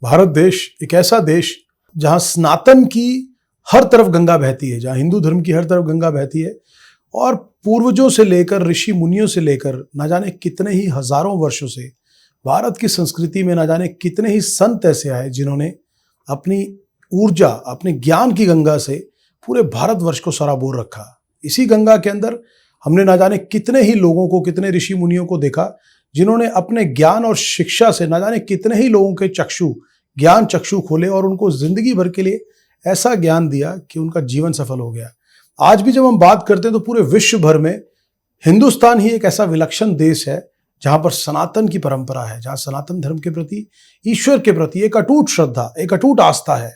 भारत देश एक ऐसा देश जहां सनातन की हर तरफ गंगा बहती है, जहां हिंदू धर्म की हर तरफ गंगा बहती है और पूर्वजों से लेकर ऋषि मुनियों से लेकर ना जाने कितने ही हजारों वर्षों से भारत की संस्कृति में ना जाने कितने ही संत ऐसे आए जिन्होंने अपनी ऊर्जा, अपने ज्ञान की गंगा से पूरे भारतवर्ष को सराबोर रखा। इसी गंगा के अंदर हमने ना जाने कितने ही लोगों को, कितने ऋषि मुनियों को देखा जिन्होंने अपने ज्ञान और शिक्षा से ना जाने कितने ही लोगों के ज्ञान चक्षु खोले और उनको जिंदगी भर के लिए ऐसा ज्ञान दिया कि उनका जीवन सफल हो गया। आज भी जब हम बात करते हैं तो पूरे विश्व भर में हिंदुस्तान ही एक ऐसा विलक्षण देश है जहां पर सनातन की परंपरा है, जहां सनातन धर्म के प्रति, ईश्वर के प्रति एक अटूट श्रद्धा, एक अटूट आस्था है।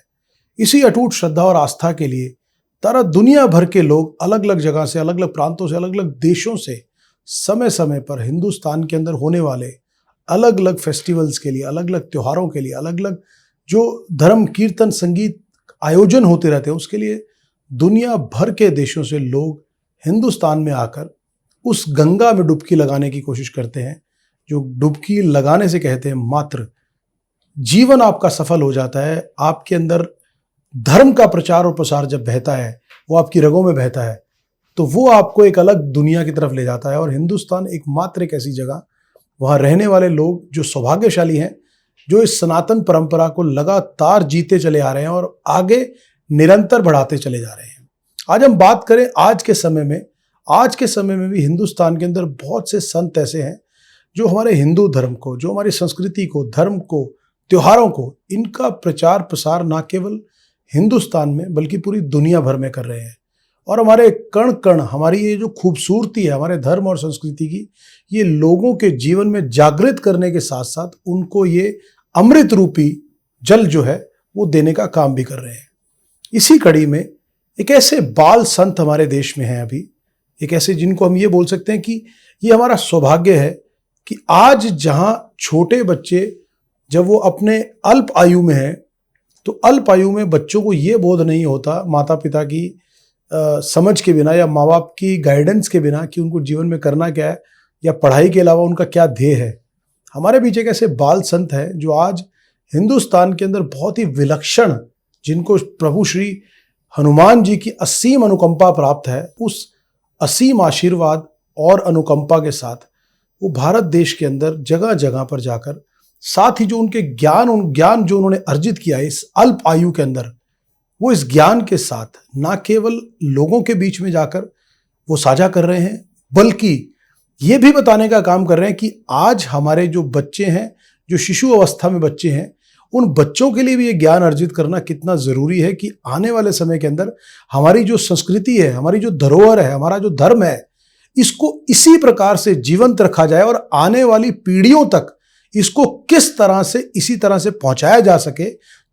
इसी अटूट श्रद्धा और आस्था के लिए सारा दुनिया भर के लोग अलग अलग जगह से, अलग अलग प्रांतों से, अलग अलग देशों से समय समय पर हिंदुस्तान के अंदर होने वाले अलग अलग फेस्टिवल्स के लिए, अलग अलग त्योहारों के लिए, अलग अलग जो धर्म कीर्तन संगीत आयोजन होते रहते हैं उसके लिए दुनिया भर के देशों से लोग हिंदुस्तान में आकर उस गंगा में डुबकी लगाने की कोशिश करते हैं। जो डुबकी लगाने से कहते हैं मात्र जीवन आपका सफल हो जाता है। आपके अंदर धर्म का प्रचार और प्रसार जब बहता है, वो आपकी रगों में बहता है, तो वो आपको एक अलग दुनिया की तरफ ले जाता है। और हिंदुस्तान एकमात्र एक ऐसी जगह, वहाँ रहने वाले लोग जो सौभाग्यशाली हैं, जो इस सनातन परंपरा को लगातार जीते चले आ रहे हैं और आगे निरंतर बढ़ाते चले जा रहे हैं। आज हम बात करें आज के समय में भी हिंदुस्तान के अंदर बहुत से संत ऐसे हैं जो हमारे हिंदू धर्म को, जो हमारी संस्कृति को, धर्म को, त्योहारों को, इनका प्रचार प्रसार न केवल हिंदुस्तान में बल्कि पूरी दुनिया भर में कर रहे हैं। और हमारे कण कण, हमारी ये जो खूबसूरती है हमारे धर्म और संस्कृति की, ये लोगों के जीवन में जागृत करने के साथ साथ उनको ये अमृत रूपी जल जो है वो देने का काम भी कर रहे हैं। इसी कड़ी में एक ऐसे बाल संत हमारे देश में हैं अभी, एक ऐसे जिनको हम ये बोल सकते हैं कि ये हमारा सौभाग्य है कि आज जहां छोटे बच्चे जब वो अपने अल्प आयु में हैं, तो अल्प आयु में बच्चों को ये बोध नहीं होता माता पिता की समझ के बिना या माँ बाप की गाइडेंस के बिना कि उनको जीवन में करना क्या है या पढ़ाई के अलावा उनका क्या ध्येय है। हमारे बीच एक ऐसे बाल संत हैं जो आज हिंदुस्तान के अंदर बहुत ही विलक्षण, जिनको प्रभु श्री हनुमान जी की असीम अनुकंपा प्राप्त है, उस असीम आशीर्वाद और अनुकंपा के साथ वो भारत देश के अंदर जगह जगह पर जाकर, साथ ही जो उनके ज्ञान जो उन्होंने अर्जित किया है इस अल्प आयु के अंदर, वो इस ज्ञान के साथ ना केवल लोगों के बीच में जाकर वो साझा कर रहे हैं, बल्कि ये भी बताने का काम कर रहे हैं कि आज हमारे जो बच्चे हैं, जो शिशु अवस्था में बच्चे हैं, उन बच्चों के लिए भी ये ज्ञान अर्जित करना कितना जरूरी है कि आने वाले समय के अंदर हमारी जो संस्कृति है, हमारी जो धरोहर है, हमारा जो धर्म है, इसको इसी प्रकार से जीवंत रखा जाए और आने वाली पीढ़ियों तक इसको किस तरह से, इसी तरह से पहुंचाया जा सके।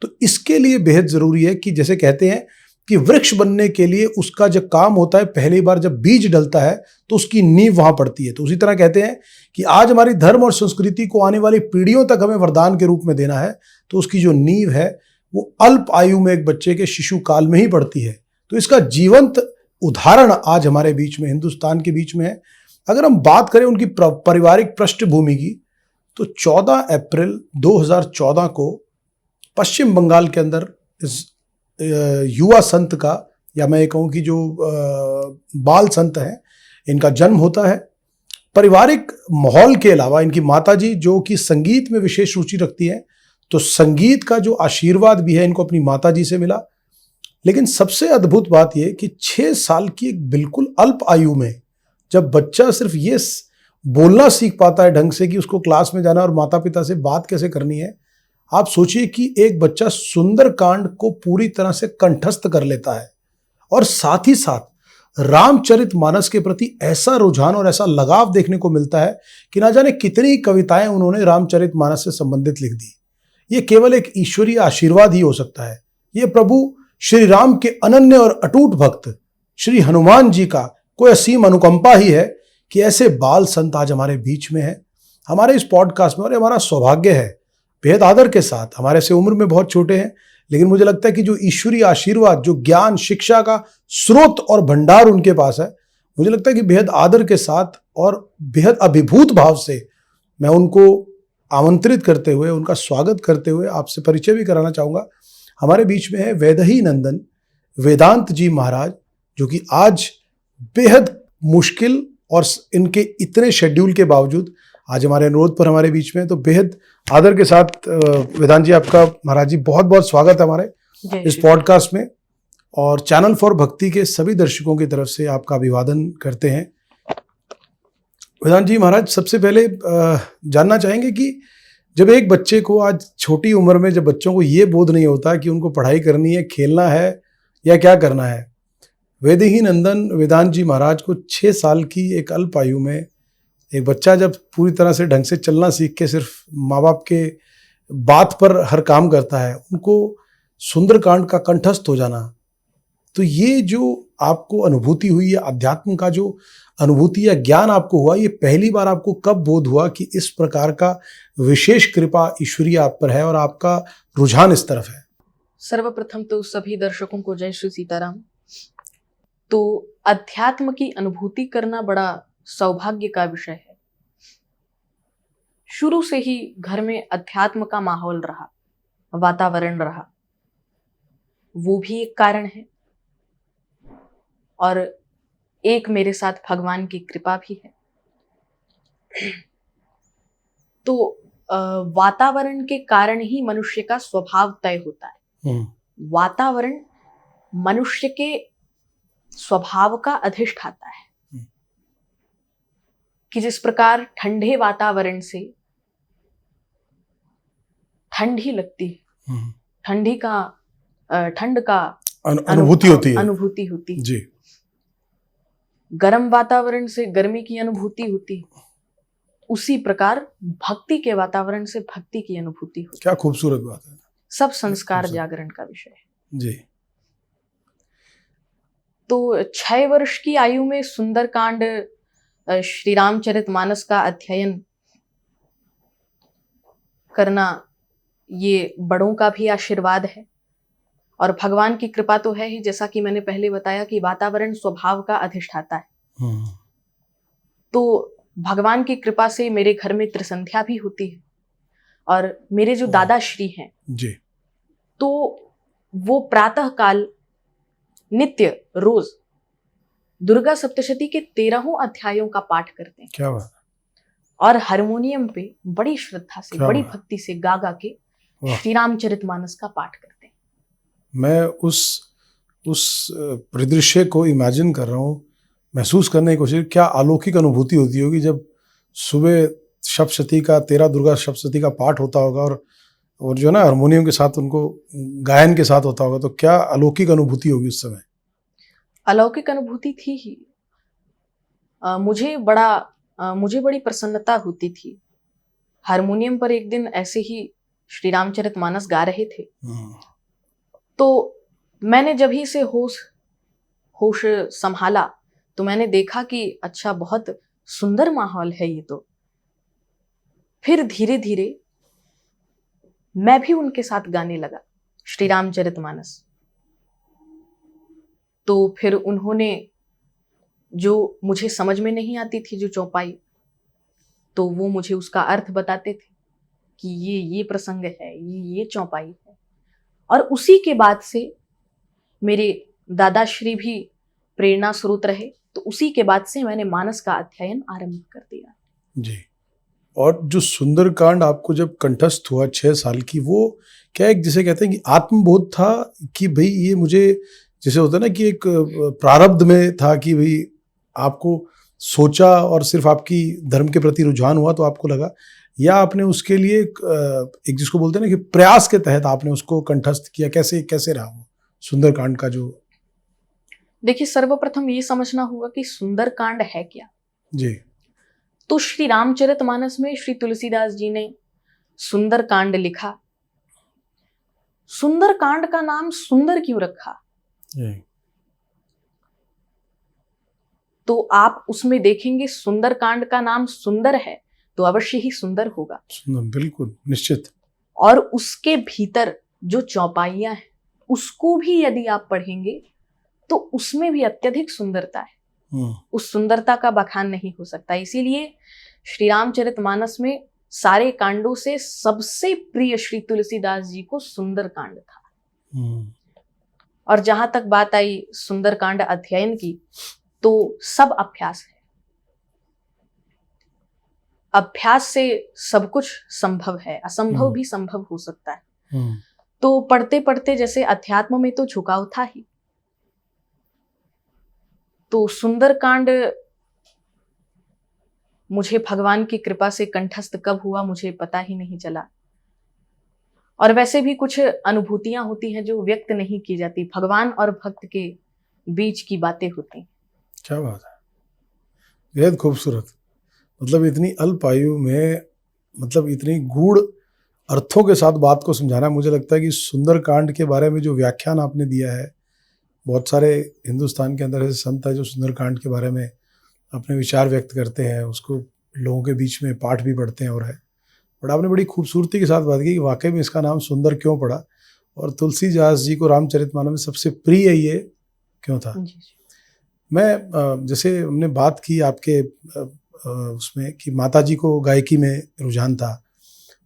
तो इसके लिए बेहद जरूरी है कि जैसे कहते हैं कि वृक्ष बनने के लिए उसका जब काम होता है, पहली बार जब बीज डलता है तो उसकी नींव वहां पड़ती है। तो उसी तरह कहते हैं कि आज हमारी धर्म और संस्कृति को आने वाली पीढ़ियों तक हमें वरदान के रूप में देना है, तो उसकी जो नींव है वो अल्प आयु में एक बच्चे के शिशु काल में ही पड़ती है। तो इसका जीवंत उदाहरण आज हमारे बीच में, हिंदुस्तान के बीच में है। अगर हम बात करें उनकी पारिवारिक पृष्ठभूमि की, तो 14 अप्रैल 2014 को पश्चिम बंगाल के अंदर इस युवा संत का, या मैं ये कहूँ कि जो बाल संत हैं, इनका जन्म होता है। पारिवारिक माहौल के अलावा इनकी माताजी जो कि संगीत में विशेष रुचि रखती हैं, तो संगीत का जो आशीर्वाद भी है इनको अपनी माताजी से मिला। लेकिन सबसे अद्भुत बात यह कि 6 साल की एक बिल्कुल अल्प आयु में जब बच्चा सिर्फ ये बोलना सीख पाता है ढंग से कि उसको क्लास में जाना और माता पिता से बात कैसे करनी है, आप सोचिए कि एक बच्चा सुंदरकांड को पूरी तरह से कंठस्थ कर लेता है और साथ ही साथ रामचरितमानस के प्रति ऐसा रुझान और ऐसा लगाव देखने को मिलता है कि ना जाने कितनी कविताएं उन्होंने रामचरितमानस से संबंधित लिख दी। ये केवल एक ईश्वरीय आशीर्वाद ही हो सकता है। ये प्रभु श्री राम के अनन्य और अटूट भक्त श्री हनुमान जी का कोई असीम अनुकंपा ही है कि ऐसे बाल संत आज हमारे बीच में है, हमारे इस पॉडकास्ट में। और हमारा सौभाग्य है, बेहद आदर के साथ, हमारे से उम्र में बहुत छोटे हैं, लेकिन मुझे लगता है कि जो ईश्वरीय आशीर्वाद, जो ज्ञान शिक्षा का स्रोत और भंडार उनके पास है, मुझे लगता है कि बेहद आदर के साथ और बेहद अभिभूत भाव से मैं उनको आमंत्रित करते हुए, उनका स्वागत करते हुए आपसे परिचय भी कराना चाहूँगा। हमारे बीच में है वैदेही नंदन वेदांत जी महाराज, जो कि आज बेहद मुश्किल और इनके इतने शेड्यूल के बावजूद आज हमारे अनुरोध पर हमारे बीच में, तो बेहद आदर के साथ वेदांत जी आपका महाराज जी बहुत बहुत स्वागत है हमारे इस पॉडकास्ट में, और चैनल फॉर भक्ति के सभी दर्शकों की तरफ से आपका अभिवादन करते हैं। वेदांत जी महाराज, सबसे पहले जानना चाहेंगे कि जब एक बच्चे को आज छोटी उम्र में, जब बच्चों को ये बोध नहीं होता कि उनको पढ़ाई करनी है, खेलना है या क्या करना है, वैदेही नंदन वेदांत जी महाराज को 6 साल की एक अल्प आयु में एक बच्चा जब पूरी तरह से ढंग से चलना सीख के सिर्फ माँ बाप के बात पर हर काम करता है, उनको सुंदरकांड का कंठस्थ हो जाना, तो ये जो आपको अनुभूति हुई है, अध्यात्म का जो अनुभूति या ज्ञान आपको हुआ, ये पहली बार आपको कब बोध हुआ कि इस प्रकार का विशेष कृपा ईश्वरीय आप पर है और आपका रुझान इस तरफ है? सर्वप्रथम तो सभी दर्शकों को जय श्री सीताराम। तो अध्यात्म की अनुभूति करना बड़ा सौभाग्य का विषय है। शुरू से ही घर में अध्यात्म का माहौल रहा, वातावरण रहा, वो भी एक कारण है, और एक मेरे साथ भगवान की कृपा भी है। तो वातावरण के कारण ही मनुष्य का स्वभाव तय होता है। वातावरण मनुष्य के स्वभाव का अधिष्ठाता है कि जिस प्रकार ठंडे वातावरण से ठंड ही लगती है, ठंड का अनुभूति होती है जी। गर्म वातावरण से गर्मी की अनुभूति होती है, उसी प्रकार भक्ति के वातावरण से भक्ति की अनुभूति होती है। क्या खूबसूरत बात है। सब संस्कार जागरण का विषय है जी। तो 6 वर्ष की आयु में सुंदरकांड श्री रामचरितमानस का अध्ययन करना, ये बड़ों का भी आशीर्वाद है और भगवान की कृपा तो है ही। जैसा कि मैंने पहले बताया कि वातावरण स्वभाव का अधिष्ठाता है, तो भगवान की कृपा से मेरे घर में त्रिसंध्या भी होती है, और मेरे जो दादाश्री हैं जी, तो वो प्रातः काल नित्य रोज दुर्गा सप्तशती के 13 अध्यायों का पाठ करते हैं। क्या बात। और हारमोनियम पे बड़ी श्रद्धा से, बड़ी भक्ति से गा गा के श्री रामचरितमानस का पाठ करते हैं। मैं उस परिदृश्य को इमेजिन कर रहा हूँ, महसूस करने की कोशिश, क्या अलौकिक अनुभूति होती होगी जब सुबह सप्तशती का 13 दुर्गा सप्तशती का पाठ होता होगा और जो ना हारमोनियम के साथ उनको गायन के साथ होता होगा, तो क्या अलौकिक अनुभूति होगी उस समय? अलौकिक अनुभूति थी ही। मुझे बड़ी प्रसन्नता होती थी। हारमोनियम पर एक दिन ऐसे ही श्री रामचरितमानस गा रहे थे, तो मैंने जब ही से होश संभाला तो मैंने देखा कि अच्छा, बहुत सुंदर माहौल है ये तो। फिर धीरे धीरे मैं भी उनके साथ गाने लगा श्री रामचरितमानस। तो फिर उन्होंने, जो मुझे समझ में नहीं आती थी जो चौपाई, तो वो मुझे उसका अर्थ बताते थे कि ये प्रसंग है, ये चौपाई है। और उसी के बाद से मेरे दादाश्री भी प्रेरणा स्रोत रहे, तो उसी के बाद से मैंने मानस का अध्ययन आरंभ कर दिया जी। और जो सुंदरकांड आपको जब कंठस्थ हुआ 6 साल की, वो क्या एक जिसे कहते हैं कि आत्मबोध था कि भाई ये मुझे, जैसे होता है ना कि एक प्रारब्ध में था कि भाई आपको सोचा और सिर्फ आपकी धर्म के प्रति रुझान हुआ तो आपको लगा, या आपने उसके लिए एक जिसको बोलते हैं ना कि प्रयास के तहत आपने उसको कंठस्थ किया? कैसे रहा वो सुंदरकांड का जो? देखिए, सर्वप्रथम ये समझना होगा कि सुंदरकांड है क्या जी। तो श्री रामचरितमानस में श्री तुलसीदास जी ने सुंदरकांड लिखा। सुंदरकांड का नाम सुंदर क्यों रखा? तो आप उसमें देखेंगे सुंदरकांड का नाम सुंदर है तो अवश्य ही सुंदर होगा। बिल्कुल निश्चित। और उसके भीतर जो चौपाइयां हैं उसको भी यदि आप पढ़ेंगे तो उसमें भी अत्यधिक सुंदरता है। उस सुंदरता का बखान नहीं हो सकता। इसीलिए श्री रामचरितमानस में सारे कांडों से सबसे प्रिय श्री तुलसीदास जी को सुंदर कांड था। और जहां तक बात आई सुंदरकांड अध्ययन की, तो सब अभ्यास है। अभ्यास से सब कुछ संभव है, असंभव भी संभव हो सकता है। तो पढ़ते पढ़ते जैसे अध्यात्म में तो झुकाव था ही, तो सुंदरकांड मुझे भगवान की कृपा से कंठस्थ कब हुआ मुझे पता ही नहीं चला। और वैसे भी कुछ अनुभूतियां होती हैं जो व्यक्त नहीं की जाती, भगवान और भक्त के बीच की बातें होती हैं। क्या बात है, बेहद खूबसूरत। मतलब इतनी अल्प आयु में, मतलब इतनी गूढ़ अर्थों के साथ बात को समझाना। मुझे लगता है कि सुंदरकांड के बारे में जो व्याख्यान आपने दिया है, बहुत सारे हिंदुस्तान के अंदर ऐसे संत हैं जो सुंदरकांड के बारे में अपने विचार व्यक्त करते हैं, उसको लोगों के बीच में पाठ भी पढ़ते हैं और है। बट आपने बड़ी खूबसूरती के साथ बात की कि वाकई में इसका नाम सुंदर क्यों पड़ा, और तुलसीदास जी को रामचरितमानस में सबसे प्रिय ये क्यों था। मैं जैसे हमने बात की आपके उसमें कि माता जी को गायकी में रुझान था,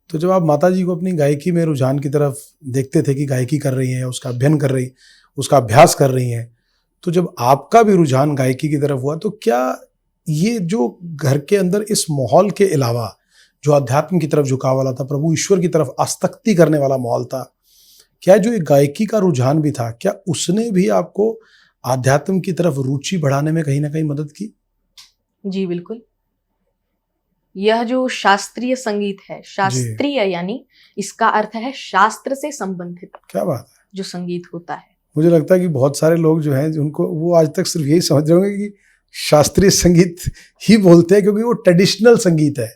तो जब आप माता जी को अपनी गायकी में रुझान की तरफ देखते थे कि गायकी कर रही हैं, उसका अध्ययन कर रही, उसका अभ्यास कर रही हैं, तो जब आपका भी रुझान गायकी की तरफ हुआ, तो क्या ये जो घर के अंदर इस माहौल के अलावा जो अध्यात्म की तरफ झुकाव वाला था, प्रभु ईश्वर की तरफ आसक्ति करने वाला माहौल था, क्या जो एक गायकी का रुझान भी था, क्या उसने भी आपको आध्यात्म की तरफ रुचि बढ़ाने में कहीं ना कहीं मदद की? जी बिल्कुल। यह जो शास्त्रीय संगीत है, शास्त्रीय यानी इसका अर्थ है शास्त्र से संबंधित। क्या बात है। जो संगीत होता है, मुझे लगता है कि बहुत सारे लोग जो हैं उनको, वो आज तक सिर्फ यही समझ रहे होंगे कि शास्त्रीय संगीत ही बोलते हैं क्योंकि वो ट्रेडिशनल संगीत है,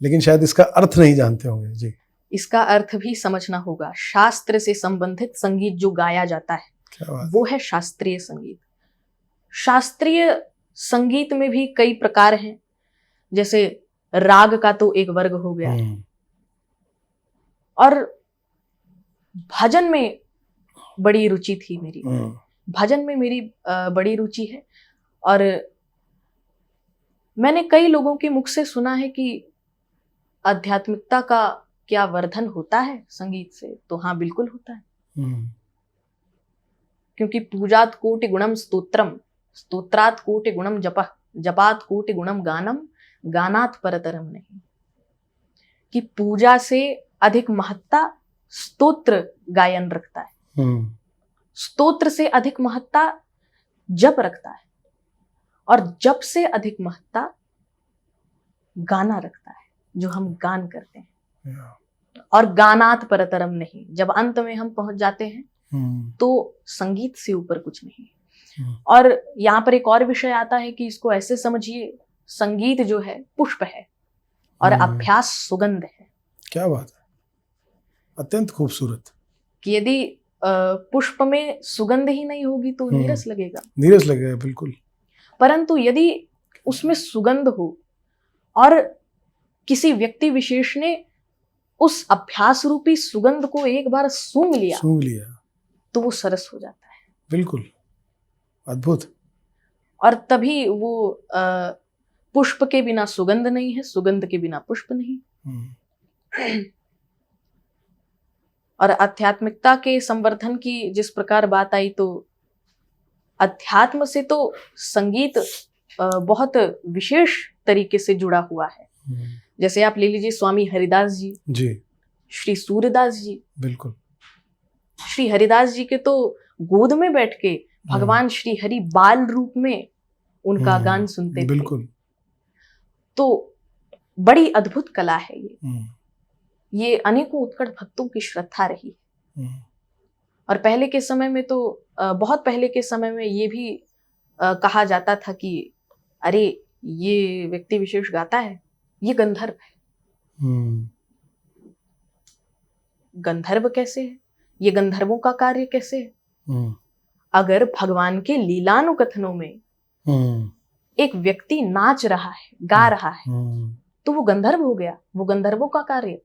लेकिन शायद इसका अर्थ नहीं जानते होंगे। जी, इसका अर्थ भी समझना होगा। शास्त्र से संबंधित संगीत जो गाया जाता है, वो है शास्त्रीय संगीत। शास्त्रीय संगीत में भी कई प्रकार हैं, जैसे राग का तो एक वर्ग हो गया, और भजन में बड़ी रुचि थी मेरी। भजन में मेरी बड़ी रुचि है, और मैंने कई लोगों के मुख से सुना है कि आध्यात्मिकता का क्या वर्धन होता है संगीत से, तो हाँ बिल्कुल होता है। क्योंकि पूजात कोटि गुणम स्तोत्रम, स्तोत्रात कोटि गुणम जपः, जपात कोटि गुणम गानम, गानात परतरम नहीं। कि पूजा से अधिक महत्ता स्तोत्र गायन रखता है, स्तोत्र से अधिक महत्ता जप रखता है, और जप से अधिक महत्ता गाना रखता है, जो हम गान करते हैं। और गानात परतरम नहीं, जब अंत में हम पहुंच जाते हैं तो संगीत से ऊपर कुछ नहीं। और यहाँ पर एक और विषय आता है कि इसको ऐसे समझिए, संगीत जो है पुष्प है और अभ्यास सुगंध है। क्या बात है, अत्यंत खूबसूरत। कि यदि पुष्प में सुगंध ही नहीं होगी तो नीरस लगेगा, नीरस लगेगा, बिल्कुल। परंतु यदि उसमें सुगंध हो और किसी व्यक्ति विशेष ने उस अभ्यास रूपी सुगंध को एक बार सूंघ लिया तो वो सरस हो जाता है। बिल्कुल अद्भुत। और तभी वो पुष्प के बिना सुगंध नहीं है, सुगंध के बिना पुष्प नहीं। और आध्यात्मिकता के संवर्धन की जिस प्रकार बात आई, तो अध्यात्म से तो संगीत बहुत विशेष तरीके से जुड़ा हुआ है। जैसे आप ले लीजिए स्वामी हरिदास जी, श्री सूरदास जी। बिल्कुल। श्री हरिदास जी के तो गोद में बैठ के भगवान श्री हरि बाल रूप में उनका गान सुनते थे। बिल्कुल। तो बड़ी अद्भुत कला है ये अनेकों उत्कट भक्तों की श्रद्धा रही। और पहले के समय में तो बहुत पहले के समय में ये भी कहा जाता था कि अरे ये व्यक्ति विशेष गाता है, ये गंधर्व है। गंधर्व कैसे है? ये गंधर्वों का कार्य कैसे है? अगर भगवान के लीलानुकथनों में एक व्यक्ति नाच रहा है, गा रहा है, तो वो गंधर्व हो गया। वो गंधर्वों का कार्य,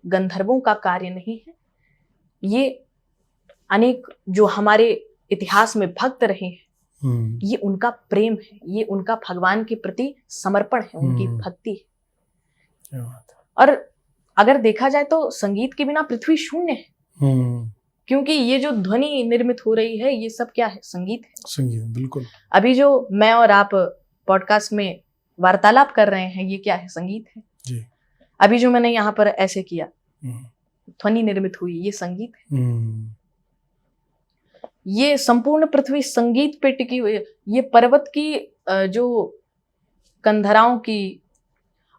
गंधर्वों का कार्य नहीं है। ये अनेक जो हमारे इतिहास में भक्त रहे हैं, ये उनका प्रेम है, ये उनका भगवान के प्रति समर्पण है, उनकी भक्ति है। और अगर देखा जाए तो संगीत के बिना पृथ्वी शून्य है, क्योंकि ये जो ध्वनि निर्मित हो रही है ये सब क्या है? संगीत है। संगीत, बिल्कुल। अभी जो मैं और आप पॉडकास्ट में वार्तालाप कर रहे हैं ये क्या है? संगीत है जी। अभी जो मैंने यहाँ पर ऐसे किया, ध्वनि निर्मित हुई, ये संगीत है। ये संपूर्ण पृथ्वी संगीत पे टिकी हुई है। ये पर्वत की जो कंधराओं की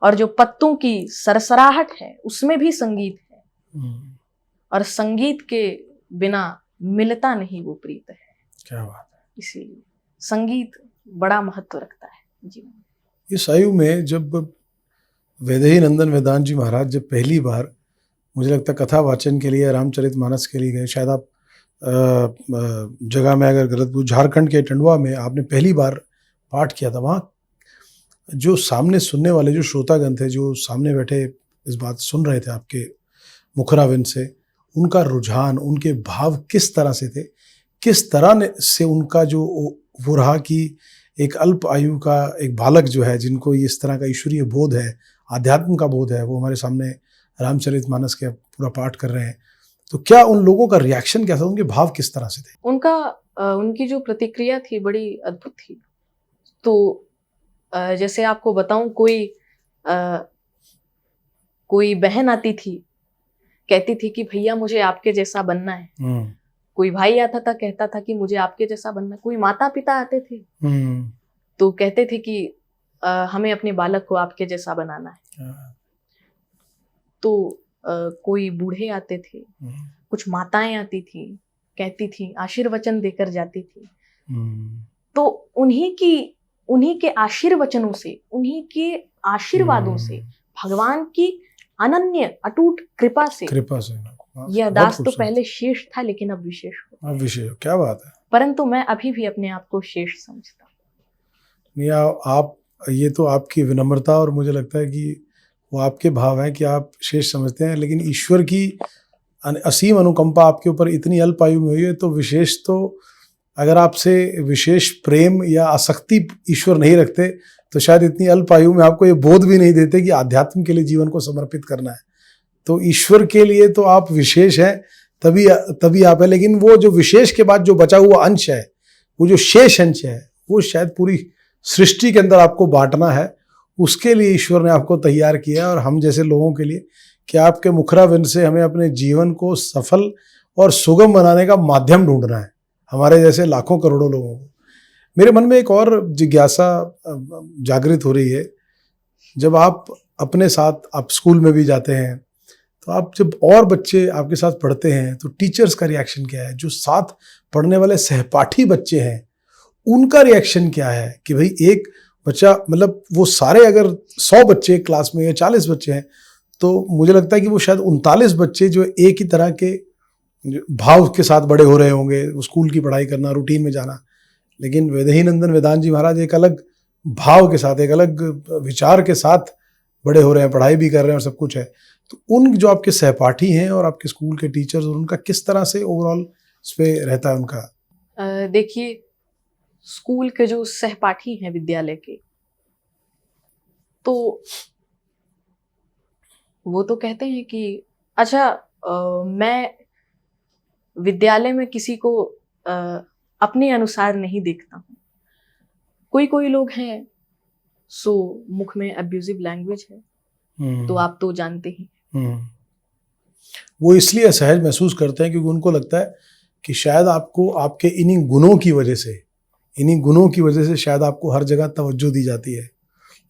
और जो पत्तों की सरसराहट है उसमें भी संगीत है, और संगीत के बिना मिलता नहीं वो प्रीत है। क्या बात है। इसीलिए संगीत बड़ा महत्व रखता है जीवन में। इस आयु में जब वैदेही नंदन वेदांत जी महाराज जब पहली बार, मुझे लगता है कथा वाचन के लिए, रामचरितमानस के लिए गए, शायद आप जगह में अगर गलत, झारखंड के टंडवा में आपने पहली बार पाठ किया था, वहाँ जो सामने सुनने वाले जो श्रोतागण थे, जो सामने बैठे इस बात सुन रहे थे आपके मुखराविंद से, उनका रुझान, उनके भाव किस तरह से थे, किस तरह से उनका जो वो रहा कि एक अल्प आयु का एक बालक जो है, जिनको इस तरह का ईश्वरीय बोध है, आध्यात्म का बोध है, वो हमारे सामने रामचरितमानस के पूरा पाठ कर रहे हैं, तो क्या उन लोगों का रिएक्शन कैसा, उनके भाव किस तरह से थे? उनकी जो प्रतिक्रिया थी बड़ी अद्भुत थी। तो जैसे आपको बताऊं, कोई बहन आती थी, कहती थी कि भैया मुझे आपके जैसा बनना है। कोई भाई आता था, कहता था कि मुझे आपके जैसा बनना है। कोई माता पिता आते थे तो कहते थे कि हमें अपने बालक को आपके जैसा बनाना है। तो कोई बूढ़े आते थे, कुछ माताएं आती थी, कहती थी, आशीर्वचन देकर जाती थी। तो उन्हीं के आशीर्वचनों से, उन्हीं के आशीर्वादों से, भगवान की अनन्य अटूट कृपा से यह दास तो पहले शेष था लेकिन अब विशेष हो। अब विशेष, क्या बात है। परंतु मैं अभी भी अपने आप को शेष समझता हूँ। नहीं, आप ये तो आपकी विनम्रता, और मुझे लगता है कि वो आपके भाव हैं कि आप शेष समझते हैं, लेकिन ईश्वर की असीम अनुकंपा आपके ऊपर इतनी अल्प आयु में हुई है, तो विशेष, तो अगर आपसे विशेष प्रेम या आसक्ति ईश्वर नहीं रखते तो शायद इतनी अल्प आयु में आपको ये बोध भी नहीं देते कि आध्यात्म के लिए जीवन को समर्पित करना है। तो ईश्वर के लिए तो आप विशेष हैं, तभी आप है। लेकिन वो जो विशेष के बाद जो बचा हुआ अंश है, वो जो शेष अंश है, वो शायद पूरी सृष्टि के अंदर आपको बांटना है। उसके लिए ईश्वर ने आपको तैयार किया है, और हम जैसे लोगों के लिए कि आपके मुखराविंद से हमें अपने जीवन को सफल और सुगम बनाने का माध्यम ढूंढना है, हमारे जैसे लाखों करोड़ों लोगों को। मेरे मन में एक और जिज्ञासा जागृत हो रही है। जब आप अपने साथ, आप स्कूल में भी जाते हैं, तो आप जब और बच्चे आपके साथ पढ़ते हैं तो टीचर्स का रिएक्शन क्या है? जो साथ पढ़ने वाले सहपाठी बच्चे हैं उनका रिएक्शन क्या है? कि भाई एक बच्चा, मतलब वो सारे अगर 100 बच्चे क्लास में या 40 बच्चे हैं, तो मुझे लगता है कि वो शायद 39 बच्चे जो एक ही तरह के भाव के साथ बड़े हो रहे होंगे, स्कूल की पढ़ाई करना, रूटीन में जाना। लेकिन वैदेही नंदन वेदांत जी महाराज एक अलग भाव के साथ, एक अलग विचार के साथ बड़े हो रहे हैं, पढ़ाई भी कर रहे हैं और सब कुछ है। तो उन जो आपके सहपाठी हैं और आपके स्कूल के टीचर्स, और उनका किस तरह से ओवरऑल इस पे रहता है उनका? देखिए, स्कूल के जो सहपाठी हैं विद्यालय के, तो वो तो कहते हैं कि अच्छा, मैं विद्यालय में किसी को अपने अनुसार नहीं देखता हूँ। कोई लोग हैं सो मुख में अब्यूजिव लैंग्वेज है, तो आप तो जानते ही। वो इसलिए असहज महसूस करते हैं क्योंकि उनको लगता है कि शायद आपको आपके इन्हीं गुणों की वजह से शायद आपको हर जगह तवज्जो दी जाती है,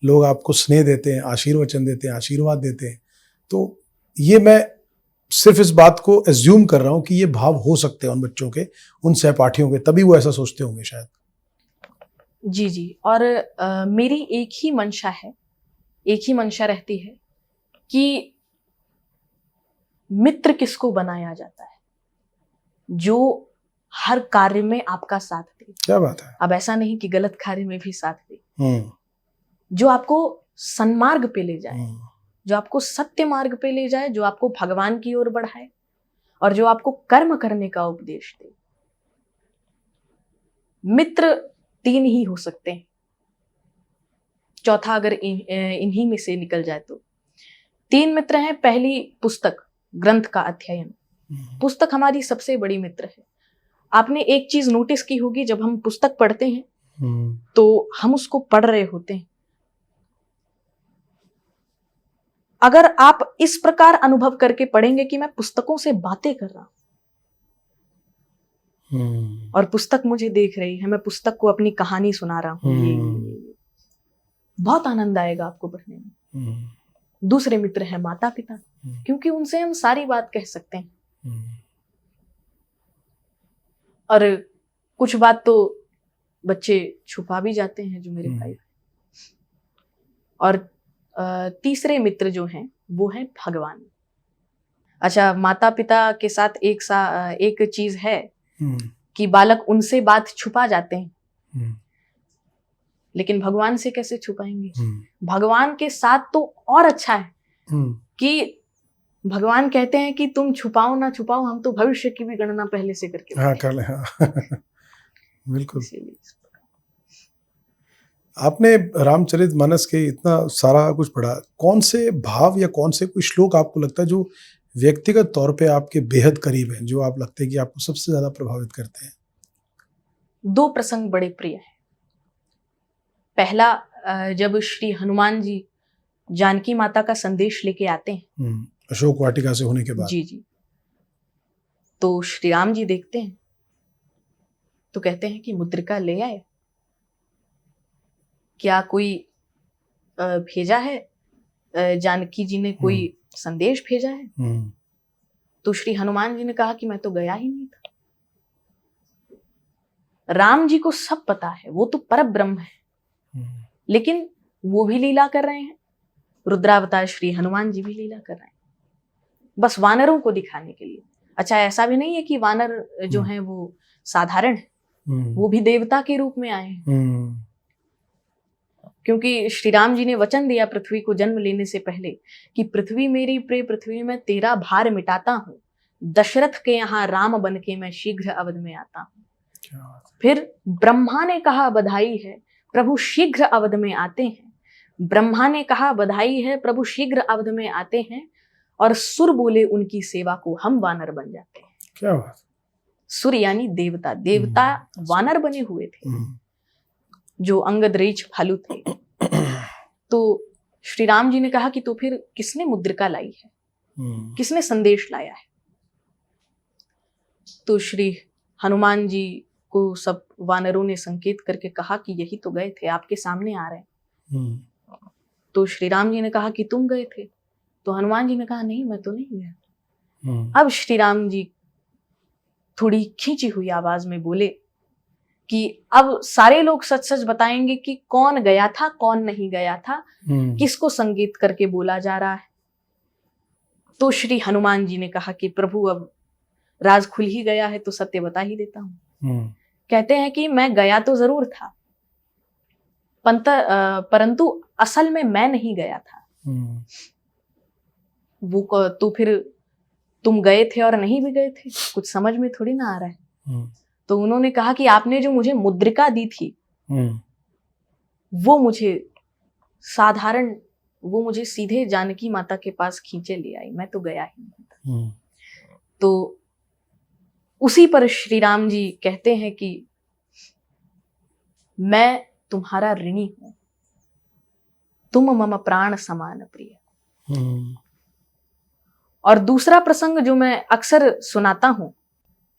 लोग आपको स्नेह देते हैं, आशीर्वचन देते हैं, आशीर्वाद देते हैं। तो ये मैं सिर्फ इस बात को एज्यूम कर रहा हूँ कि ये भाव हो सकते हैं उन बच्चों के, उन सहपाठियों के, तभी वो ऐसा सोचते होंगे शायद। जी। और मेरी एक ही मंशा रहती है कि मित्र किसको बनाया जाता है? जो हर कार्य में आपका साथ दे। क्या बात है। अब ऐसा नहीं कि गलत कार्य में भी साथ दे, जो आपको सन्मार्ग पे ले जाए, जो आपको सत्य मार्ग पे ले जाए, जो आपको भगवान की ओर बढ़ाए, और जो आपको कर्म करने का उपदेश दे। मित्र 3 ही हो सकते हैं, चौथा अगर इन्हीं में से निकल जाए तो। 3 मित्र हैं। पहली पुस्तक, ग्रंथ का अध्ययन। पुस्तक हमारी सबसे बड़ी मित्र है। आपने एक चीज नोटिस की होगी, जब हम पुस्तक पढ़ते हैं तो हम उसको पढ़ रहे होते हैं। अगर आप इस प्रकार अनुभव करके पढ़ेंगे कि मैं पुस्तकों से बातें कर रहा हूं और पुस्तक मुझे देख रही है, मैं पुस्तक को अपनी कहानी सुना रहा हूं, ये बहुत आनंद आएगा आपको पढ़ने में। दूसरे मित्र हैं माता पिता, क्योंकि उनसे हम सारी बात कह सकते हैं। और कुछ बात तो बच्चे छुपा भी जाते हैं, जो मेरे भाई। और तीसरे मित्र जो हैं वो हैं भगवान। अच्छा, माता पिता के साथ एक चीज है कि बालक उनसे बात छुपा जाते हैं, लेकिन भगवान से कैसे छुपाएंगे? भगवान के साथ तो और अच्छा है कि भगवान कहते हैं कि तुम छुपाओ ना छुपाओ, हम तो भविष्य की भी गणना पहले से करके हाँ कर ले। हाँ बिल्कुल। आपने रामचरितमानस के इतना सारा कुछ पढ़ा, कौन से भाव या कौन से कोई श्लोक आपको लगता है जो व्यक्तिगत तौर पे आपके बेहद करीब हैं, जो आप लगते हैं कि आपको सबसे ज्यादा प्रभावित करते हैं? 2 प्रसंग बड़े प्रिय हैं। पहला, जब श्री हनुमान जी जानकी माता का संदेश लेके आते हैं अशोक वाटिका से होने के बाद। जी। तो श्री राम जी देखते हैं तो कहते हैं कि मुद्रिका ले आए, क्या कोई भेजा है? जानकी जी ने कोई संदेश भेजा है? तो श्री हनुमान जी ने कहा कि मैं तो गया ही नहीं था। राम जी को सब पता है, वो तो परब्रह्म है, लेकिन वो भी लीला कर रहे हैं। रुद्रावतार श्री हनुमान जी भी लीला कर रहे हैं, बस वानरों को दिखाने के लिए। अच्छा, ऐसा भी नहीं है कि वानर जो हैं वो साधारण है, वो भी देवता के रूप में आए हैं। क्योंकि श्री राम जी ने वचन दिया पृथ्वी को जन्म लेने से पहले कि पृथ्वी मेरी प्रिय पृथ्वी में तेरा भार मिटाता हूँ, दशरथ के यहाँ राम बन के मैं शीघ्र अवध में आता हूँ। फिर ब्रह्मा ने कहा बधाई है प्रभु शीघ्र अवध में आते हैं। ब्रह्मा ने कहा बधाई है प्रभु शीघ्र अवध में आते हैं, और सुर बोले उनकी सेवा को हम वानर बन जाते हैं। क्या बात। सुर यानी देवता, देवता वानर बने हुए थे, जो अंगद, रेच, भालू थे। तो श्री राम जी ने कहा कि तो फिर किसने मुद्रिका लाई है, किसने संदेश लाया है? तो श्री हनुमान जी को सब वानरों ने संकेत करके कहा कि यही तो गए थे, आपके सामने आ रहे हैं। तो श्री राम जी ने कहा कि तुम गए थे? तो हनुमान जी ने कहा नहीं, मैं तो नहीं गया। अब श्री राम जी थोड़ी खींची हुई आवाज में बोले कि अब सारे लोग सच सच बताएंगे कि कौन गया था, कौन नहीं गया था, किसको संकेत करके बोला जा रहा है। तो श्री हनुमान जी ने कहा कि प्रभु अब राज खुल ही गया है तो सत्य बता ही देता हूं। कहते हैं कि मैं गया तो जरूर था, परंतु असल में मैं नहीं गया था। वो तो फिर तुम गए थे और नहीं भी गए थे, कुछ समझ में थोड़ी ना आ रहा है। तो उन्होंने कहा कि आपने जो मुझे मुद्रिका दी थी वो मुझे साधारण, वो मुझे सीधे जानकी माता के पास खींचे ले आई, मैं तो गया ही नहीं था। तो उसी पर श्री राम जी कहते हैं कि मैं तुम्हारा ऋणी हूं, तुम मम प्राण समान प्रिय। और दूसरा प्रसंग जो मैं अक्सर सुनाता हूं,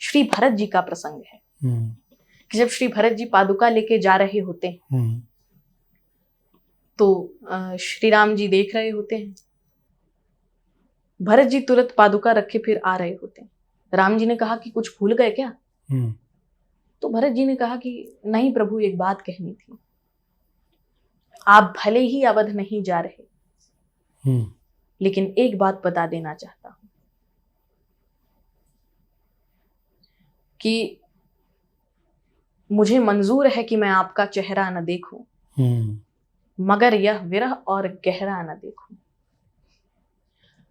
श्री भरत जी का प्रसंग है कि जब श्री भरत जी पादुका लेके जा रहे होते हैं तो श्री राम जी देख रहे होते हैं। भरत जी तुरंत पादुका रखे फिर आ रहे होते हैं। राम जी ने कहा कि कुछ भूल गए क्या? तो भरत जी ने कहा कि नहीं प्रभु, एक बात कहनी थी। आप भले ही अवध नहीं जा रहे, लेकिन एक बात बता देना चाहता हूं कि मुझे मंजूर है कि मैं आपका चेहरा न देखूं, मगर यह विरह और गहरा न देखूं।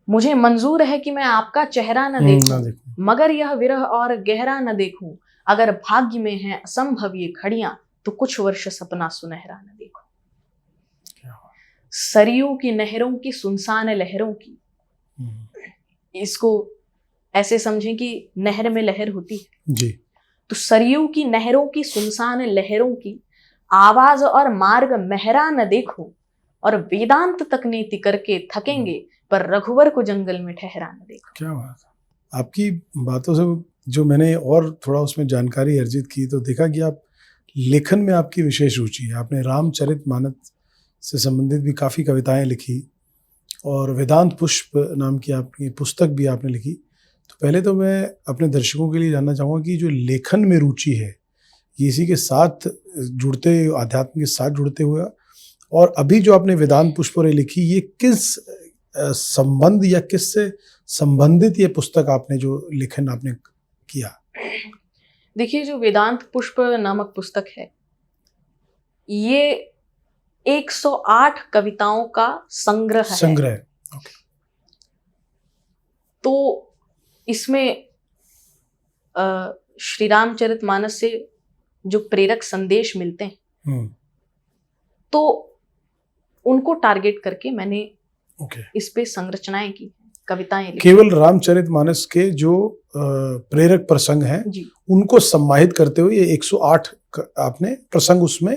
मुझे मंजूर है कि मैं आपका चेहरा न देखूं, मगर यह विरह और गहरा न देखूं। अगर भाग्य में है असंभव ये घड़ियां, तो कुछ वर्ष सपना सुनहरा न देखूं। सरयू की नहरों की सुनसान लहरों की। इसको ऐसे समझें कि नहर में लहर होती है जी। तो सरयू की नहरों की सुनसान लहरों की आवाज और मार्ग महरा न देखो, और वेदांत तक नीति करके थकेंगे पर रघुवर को जंगल में ठहरा न देखो। क्या बात है। आपकी बातों से जो मैंने और थोड़ा उसमें जानकारी अर्जित की तो देखा कि आप लेखन में आपकी विशेष रुचि है। आपने रामचरितमानस से संबंधित भी काफ़ी कविताएं लिखी और वेदांत पुष्प नाम की आपकी पुस्तक भी आपने लिखी। तो पहले तो मैं अपने दर्शकों के लिए जानना चाहूँगा कि जो लेखन में रुचि है ये इसी के साथ जुड़ते, आध्यात्म के साथ जुड़ते हुए, और अभी जो आपने वेदांत पुष्प लिखी ये किस संबंध या किससे संबंधित ये पुस्तक आपने जो लेखन आपने किया? देखिए, जो वेदांत पुष्प नामक पुस्तक है ये 108 कविताओं का संग्रह है। तो इसमें श्री रामचरितमानस से जो प्रेरक संदेश मिलते हैं तो उनको टारगेट करके मैंने इस पे संरचनाएं की, कविताएं लिखी। केवल रामचरितमानस के जो प्रेरक प्रसंग हैं उनको सम्मानित करते हुए ये 108 आपने प्रसंग उसमें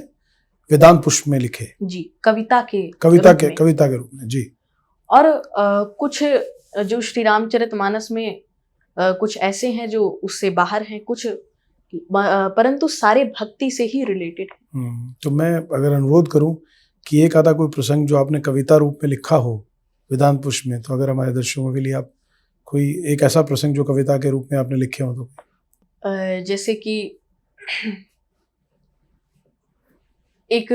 वेदांत पुष्प में लिखे। जी, कविता के रूप में। जी। और कुछ जो श्री रामचरितमानस में कुछ ऐसे हैं जो उससे बाहर हैं, कुछ परंतु सारे भक्ति से ही रिलेटेड हैं। तो मैं अगर अनुरोध करूं कि एक आधा कोई प्रसंग जो आपने कविता रूप में लिखा हो वेदांत पुष्प में, तो अगर हमारे दर्शकों के लिए आप कोई एक ऐसा प्रसंग जो कविता के रूप में आपने लिखे हो तो। जैसे कि एक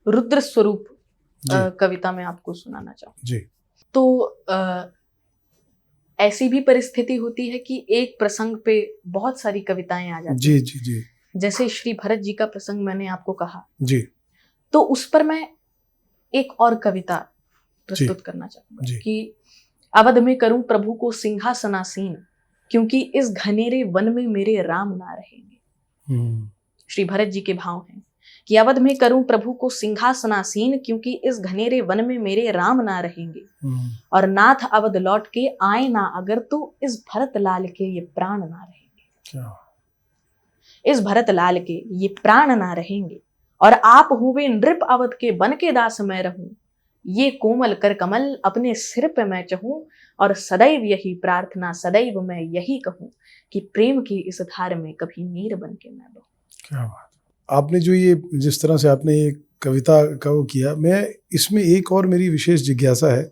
रुद्र स्वरूप कविता में आपको सुनाना चाहूँ जी। तो ऐसी भी परिस्थिति होती है कि एक प्रसंग पे बहुत सारी कविताएं आ जाती हैं। जी जी जी। जैसे श्री भरत जी का प्रसंग मैंने आपको कहा जी, तो उस पर मैं एक और कविता प्रस्तुत करना चाहूंगा कि अवध में करूं प्रभु को सिंहासनासीन, क्योंकि इस घनेरे वन में मेरे राम ना रहेंगे। श्री भरत जी के भाव हैं कि अवध में करूं प्रभु को सिंहासनासीन, क्योंकि इस घनेरे वन में मेरे राम ना रहेंगे, और नाथ अवध लौट के आए ना अगर तो इस भरत लाल के ये प्राण ना रहेंगे। इस भरत लाल के ये प्राण ना रहेंगे, और आप हुए नृप अवध के बन के दास मैं रहूं, ये कोमल कर कमल अपने सिर पे मैं चहूं, और सदैव यही प्रार्थना सदैव मैं यही कहूं कि प्रेम की इस धार में कभी नीर बन के मैं बहूं। क्या बात। आपने जो ये जिस तरह से आपने ये कविता का वो किया, मैं इसमें एक और मेरी विशेष जिज्ञासा है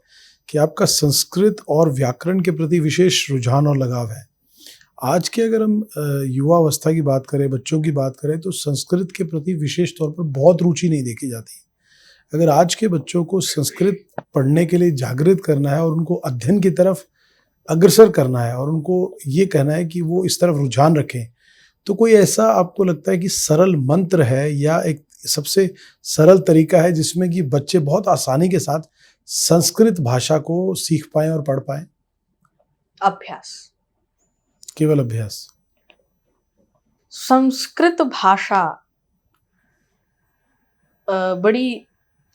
कि आपका संस्कृत और व्याकरण के प्रति विशेष रुझान और लगाव है। आज के अगर हम युवा अवस्था की बात करें, बच्चों की बात करें, तो संस्कृत के प्रति विशेष तौर पर बहुत रुचि नहीं देखी जाती। अगर आज के बच्चों को संस्कृत पढ़ने के लिए जागृत करना है और उनको अध्ययन की तरफ अग्रसर करना है और उनको ये कहना है कि वो इस तरफ रुझान रखें, तो कोई ऐसा आपको लगता है कि सरल मंत्र है या एक सबसे सरल तरीका है जिसमें कि बच्चे बहुत आसानी के साथ संस्कृत भाषा को सीख पाएं और पढ़ पाएं? अभ्यास, केवल अभ्यास। संस्कृत भाषा बड़ी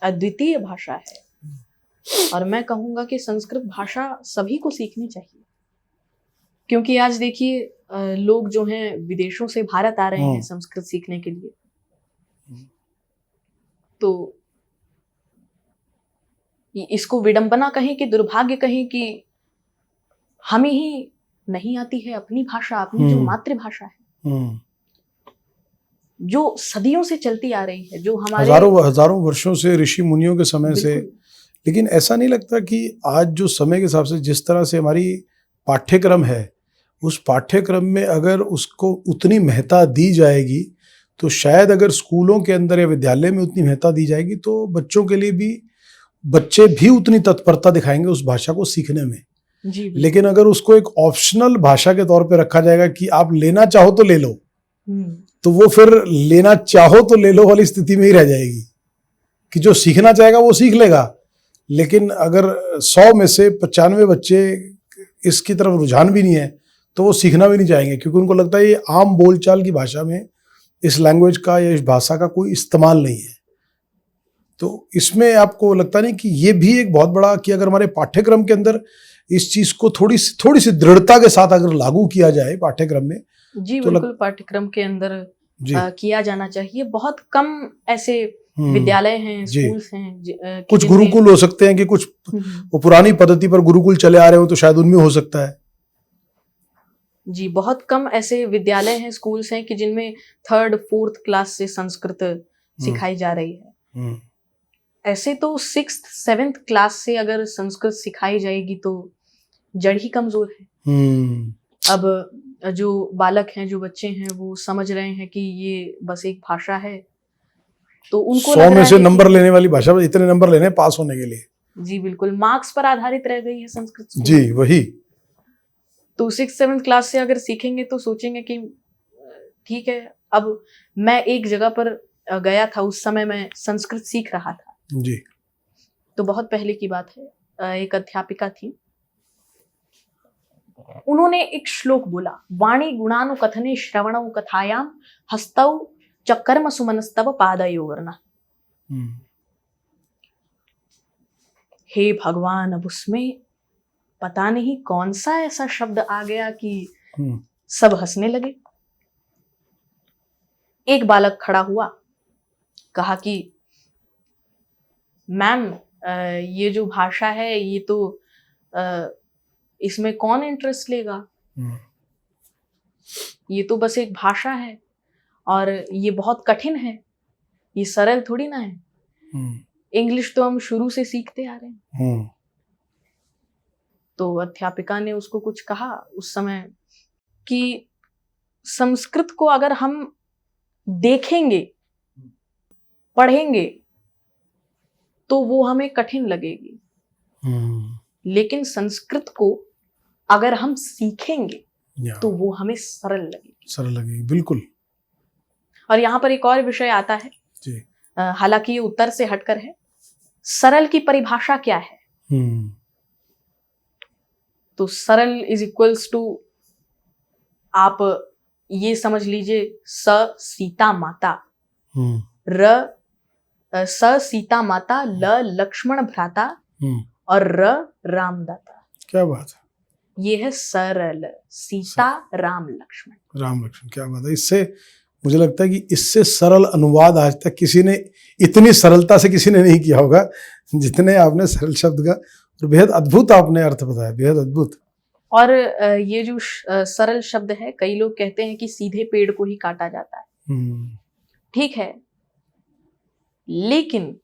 अद्वितीय भाषा है और मैं कहूँगा कि संस्कृत भाषा सभी को सीखनी चाहिए, क्योंकि आज देखिए लोग जो हैं विदेशों से भारत आ रहे हैं संस्कृत सीखने के लिए, तो इसको विडंबना कहें कि दुर्भाग्य कहें कि हमें ही नहीं आती है अपनी भाषा, अपनी जो मातृभाषा है, जो सदियों से चलती आ रही है, जो हमारे हजारों वर्षों से ऋषि मुनियों के समय से। लेकिन ऐसा नहीं लगता कि आज जो समय के हिसाब से जिस तरह से हमारी पाठ्यक्रम है, उस पाठ्यक्रम में अगर उसको उतनी महत्ता दी जाएगी तो शायद अगर स्कूलों के अंदर या विद्यालय में उतनी महत्ता दी जाएगी तो बच्चों के लिए भी, बच्चे भी उतनी तत्परता दिखाएंगे उस भाषा को सीखने में। जी, लेकिन अगर उसको एक ऑप्शनल भाषा के तौर पे रखा जाएगा कि आप लेना चाहो तो ले लो, तो वो फिर लेना चाहो तो ले लो वाली स्थिति में ही रह जाएगी कि जो सीखना चाहेगा वो सीख लेगा, लेकिन अगर 100 में से 95 बच्चे इसकी तरफ रुझान भी नहीं है तो वो सीखना भी नहीं चाहेंगे, क्योंकि उनको लगता है ये आम बोलचाल की भाषा में इस लैंग्वेज का या इस भाषा का कोई इस्तेमाल नहीं है। तो इसमें आपको लगता नहीं कि ये भी एक बहुत बड़ा, कि अगर हमारे पाठ्यक्रम के अंदर इस चीज को थोड़ी सी दृढ़ता के साथ अगर लागू किया जाए पाठ्यक्रम में? जी तो बिल्कुल, पाठ्यक्रम के अंदर जी किया जाना चाहिए। बहुत कम ऐसे हम्म, विद्यालय हैं, जी। स्कूल्स हैं कि कुछ जिनमें गुरुकुल हो सकते हैं कि कुछ वो पुरानी पद्धति पर गुरुकुल चले आ रहे हो, तो शायद उनमें हो सकता है। जी बहुत कम ऐसे विद्यालय हैं, स्कूल्स हैं कि जिनमें 3rd 4th क्लास से संस्कृत सिखाई जा रही है। हम्म, ऐसे तो 6th 7th क्लास से अगर संस्कृत सिखाई जाएगी तो जड़ ही कमजोर है। हम्म, अब जो बालक हैं, जो बच्चे हैं, वो समझ रहे हैं कि ये बस एक भाषा है, तो उनको 100 लग में रहा से है नंबर कि लेने वाली भाषा में इतने नंबर लेने हैं पास होने के लिए। जी बिल्कुल, मार्क्स पर आधारित रह गई है संस्कृत स्कूल। जी वही। तो 6th 7th क्लास से अगर सीखेंगे तो सोचेंगे कि ठीक है। अब मैं एक जगह पर गया था, उस समय मैं संस्कृत सीख रहा था, जी तो बहुत पहले की बात है। एक अध्यापिका थी, उन्होंने एक श्लोक बोला, वाणी गुणानुकथने श्रवणौ कथायाम हस्तौ च कर्म सुमनस्तव पादयोर्न। हम्म, हे भगवान, अब उसमें पता नहीं कौन सा ऐसा शब्द आ गया कि हम्म, सब हंसने लगे। एक बालक खड़ा हुआ, कहा कि मैम, ये जो भाषा है, ये तो इसमें कौन इंटरेस्ट लेगा? हम्म, ये तो बस एक भाषा है और ये बहुत कठिन है, ये सरल थोड़ी ना है। हम्म, इंग्लिश तो हम शुरू से सीखते आ रहे हैं। हम्म, तो अध्यापिका ने उसको कुछ कहा उस समय कि संस्कृत को अगर हम देखेंगे, पढ़ेंगे, तो वो हमें कठिन लगेगी, लेकिन संस्कृत को अगर हम सीखेंगे तो वो हमें सरल लगेगी। सरल लगेगी, बिल्कुल। और यहाँ पर एक और विषय आता है, जी हालांकि ये उत्तर से हटकर है। सरल की परिभाषा क्या है? तो सरल इज इक्वल्स टू, आप ये समझ लीजिए, स सीता माता, र स सीता माता, ल लक्ष्मण भ्राता और र रामदाता। क्या बात है, ये है सरल, सीता राम लक्ष्मण। राम लक्ष्मण, क्या बात है। इससे मुझे लगता है कि इससे सरल अनुवाद आज तक किसी ने, इतनी सरलता से किसी ने नहीं किया होगा जितने आपने सरल शब्द का, और बेहद अद्भुत आपने अर्थ बताया, बेहद अद्भुत। और ये जो सरल शब्द है, कई लोग कहते हैं कि सीधे पेड़ को ही काटा जाता है। ठीक है, लेकिन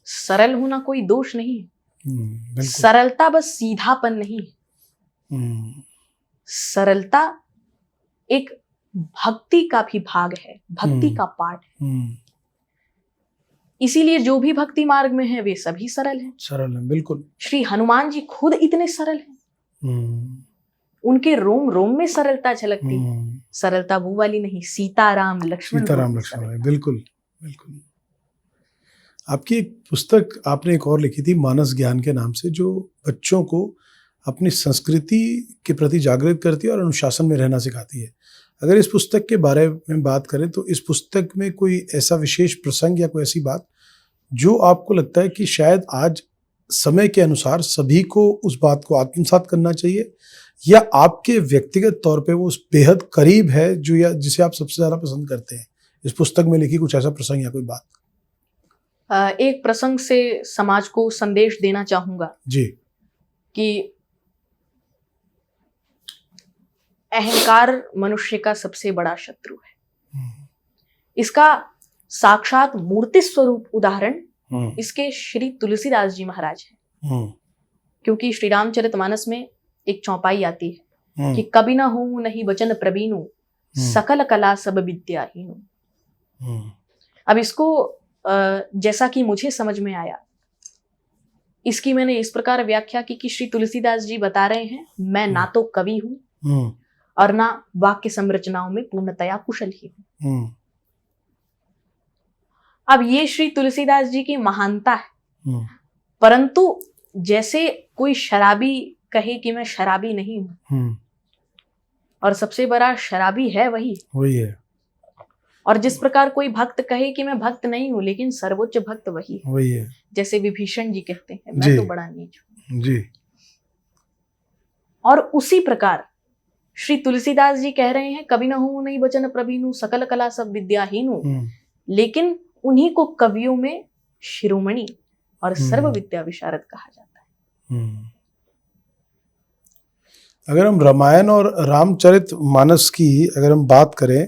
सरल होना कोई दोष नहीं है। सरलता बस सीधापन नहीं है। सरलता एक भक्ति का भी भाग है, भक्ति का पार्ट है। इसीलिए जो भी भक्ति मार्ग में है वे सभी सरल हैं। सरल है, बिल्कुल। श्री हनुमान जी खुद इतने सरल हैं, उनके रोम रोम में सरलता झलकती है। सरलता वो वाली नहीं, सीताराम लक्ष्मण, सीताराम लक्ष्मण, बिल्कुल बिल्कुल। आपकी एक पुस्तक आपने एक और लिखी थी, मानस ज्ञान के नाम से, जो बच्चों को अपनी संस्कृति के प्रति जागृत करती है और अनुशासन में रहना सिखाती है। अगर इस पुस्तक के बारे में बात करें तो इस पुस्तक में कोई ऐसा विशेष प्रसंग या कोई ऐसी बात जो आपको लगता है कि शायद आज समय के अनुसार सभी को उस बात को आत्मसात करना चाहिए, या आपके व्यक्तिगत तौर पे वो बेहद करीब है, जो या जिसे आप सबसे ज़्यादा पसंद करते हैं? इस पुस्तक में लिखी कुछ ऐसा प्रसंग या कोई बात? एक प्रसंग से समाज को संदेश देना चाहूंगा जी, कि अहंकार मनुष्य का सबसे बड़ा शत्रु है। इसका साक्षात मूर्ति स्वरूप उदाहरण इसके श्री तुलसीदास जी महाराज हैं। क्योंकि श्री रामचरितमानस में एक चौपाई आती है कि कभी ना हो नहीं वचन प्रवीणु, सकल कला सब विद्याहीनु। अब इसको जैसा कि मुझे समझ में आया, इसकी मैंने इस प्रकार व्याख्या की कि श्री तुलसीदास जी बता रहे हैं, मैं ना तो कवि हूं और ना वाक्य संरचनाओं में पूर्णतया कुशल ही हूं। अब ये श्री तुलसीदास जी की महानता है, परंतु जैसे कोई शराबी कहे कि मैं शराबी नहीं हूं, और सबसे बड़ा शराबी है वही है। और जिस प्रकार कोई भक्त कहे कि मैं भक्त नहीं हूं, लेकिन सर्वोच्च भक्त वही है। जैसे विभीषण जी कहते हैं, मैं तो बड़ा नीच हूं जी। और उसी प्रकार श्री तुलसीदास जी कह रहे हैं, कवि न हूं नहीं बचन प्रवीणु, सकल कला सब विद्याहीनु, लेकिन उन्हीं को कवियों में शिरोमणि और सर्व विद्या विशारद कहा जाता है। अगर हम रामायण और रामचरितमानस की अगर हम बात करें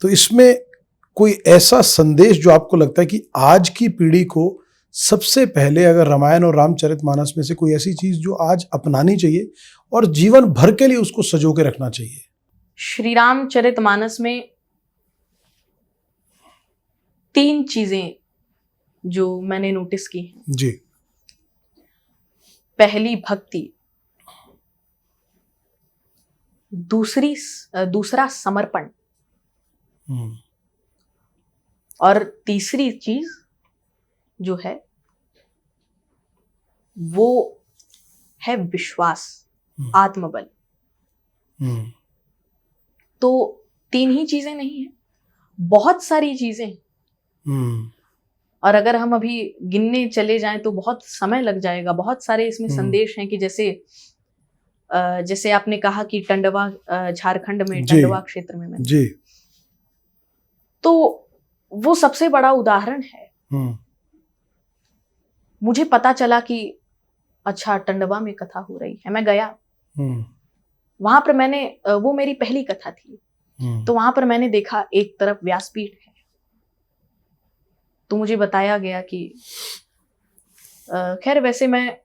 तो इसमें कोई ऐसा संदेश जो आपको लगता है कि आज की पीढ़ी को सबसे पहले, अगर रामायण और रामचरितमानस में से कोई ऐसी चीज जो आज अपनानी चाहिए और जीवन भर के लिए उसको सजो के रखना चाहिए? श्री रामचरितमानस में 3 चीजें जो मैंने नोटिस की हैं जी। पहली भक्ति, दूसरा समर्पण, और तीसरी चीज जो है वो है विश्वास, आत्मबल। तो 3 ही चीजें नहीं है, बहुत सारी चीजें। और अगर हम अभी गिनने चले जाएं तो बहुत समय लग जाएगा। बहुत सारे इसमें संदेश हैं कि जैसे आपने कहा कि टंडवा, झारखंड में टंडवा क्षेत्र में जी, तो वो सबसे बड़ा उदाहरण है। मुझे पता चला कि अच्छा टंडवा में कथा हो रही है, मैं गया वहां पर। वो मेरी पहली कथा थी, तो वहां पर मैंने देखा एक तरफ व्यासपीठ है, तो मुझे बताया गया कि खैर वैसे मैं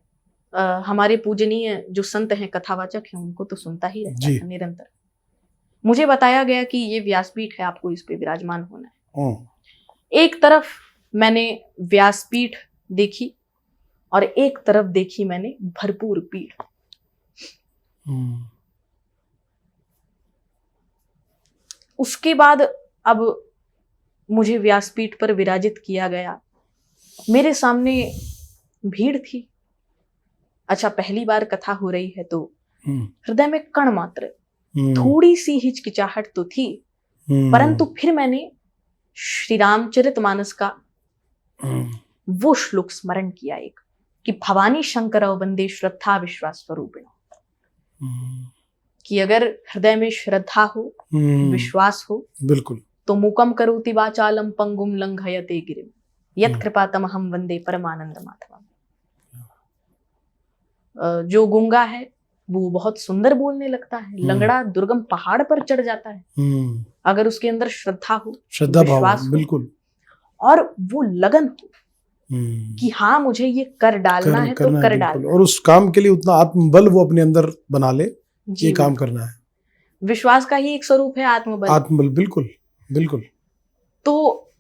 हमारे पूजनीय जो संत हैं, कथावाचक हैं, उनको तो सुनता ही रहता है निरंतर। मुझे बताया गया कि ये व्यासपीठ है, आपको इस पे विराजमान होना है। एक तरफ मैंने व्यासपीठ देखी और एक तरफ देखी मैंने भरपूर पीठ। उसके बाद अब मुझे व्यासपीठ पर विराजित किया गया, मेरे सामने भीड़ थी। अच्छा, पहली बार कथा हो रही है तो हृदय में कण मात्र थोड़ी सी हिचकिचाहट तो थी, परंतु फिर मैंने श्री रामचरितमानस का वो श्लोक स्मरण किया एक, कि भवानी शंकर वंदे श्रद्धा विश्वास स्वरूपिण, कि अगर हृदय में श्रद्धा हो, विश्वास हो, बिल्कुल, तो मूकम करोति वाचालम पंगुम लंघयते गिरिम यत् कृपातमहं वंदे परमानंद माधवम। जो गूंगा है वो बहुत सुंदर बोलने लगता है, लंगड़ा दुर्गम पहाड़ पर चढ़ जाता है, अगर उसके अंदर श्रद्धा हो, विश्वास हो, बिल्कुल, और वो लगन हो कि हाँ मुझे ये कर डालना है, तो कर डालना, और उस काम के लिए उतना आत्मबल वो अपने अंदर बना ले, ये काम करना है। विश्वास का ही एक स्वरूप है आत्मबल। आत्मबल, बिल्कुल बिल्कुल। तो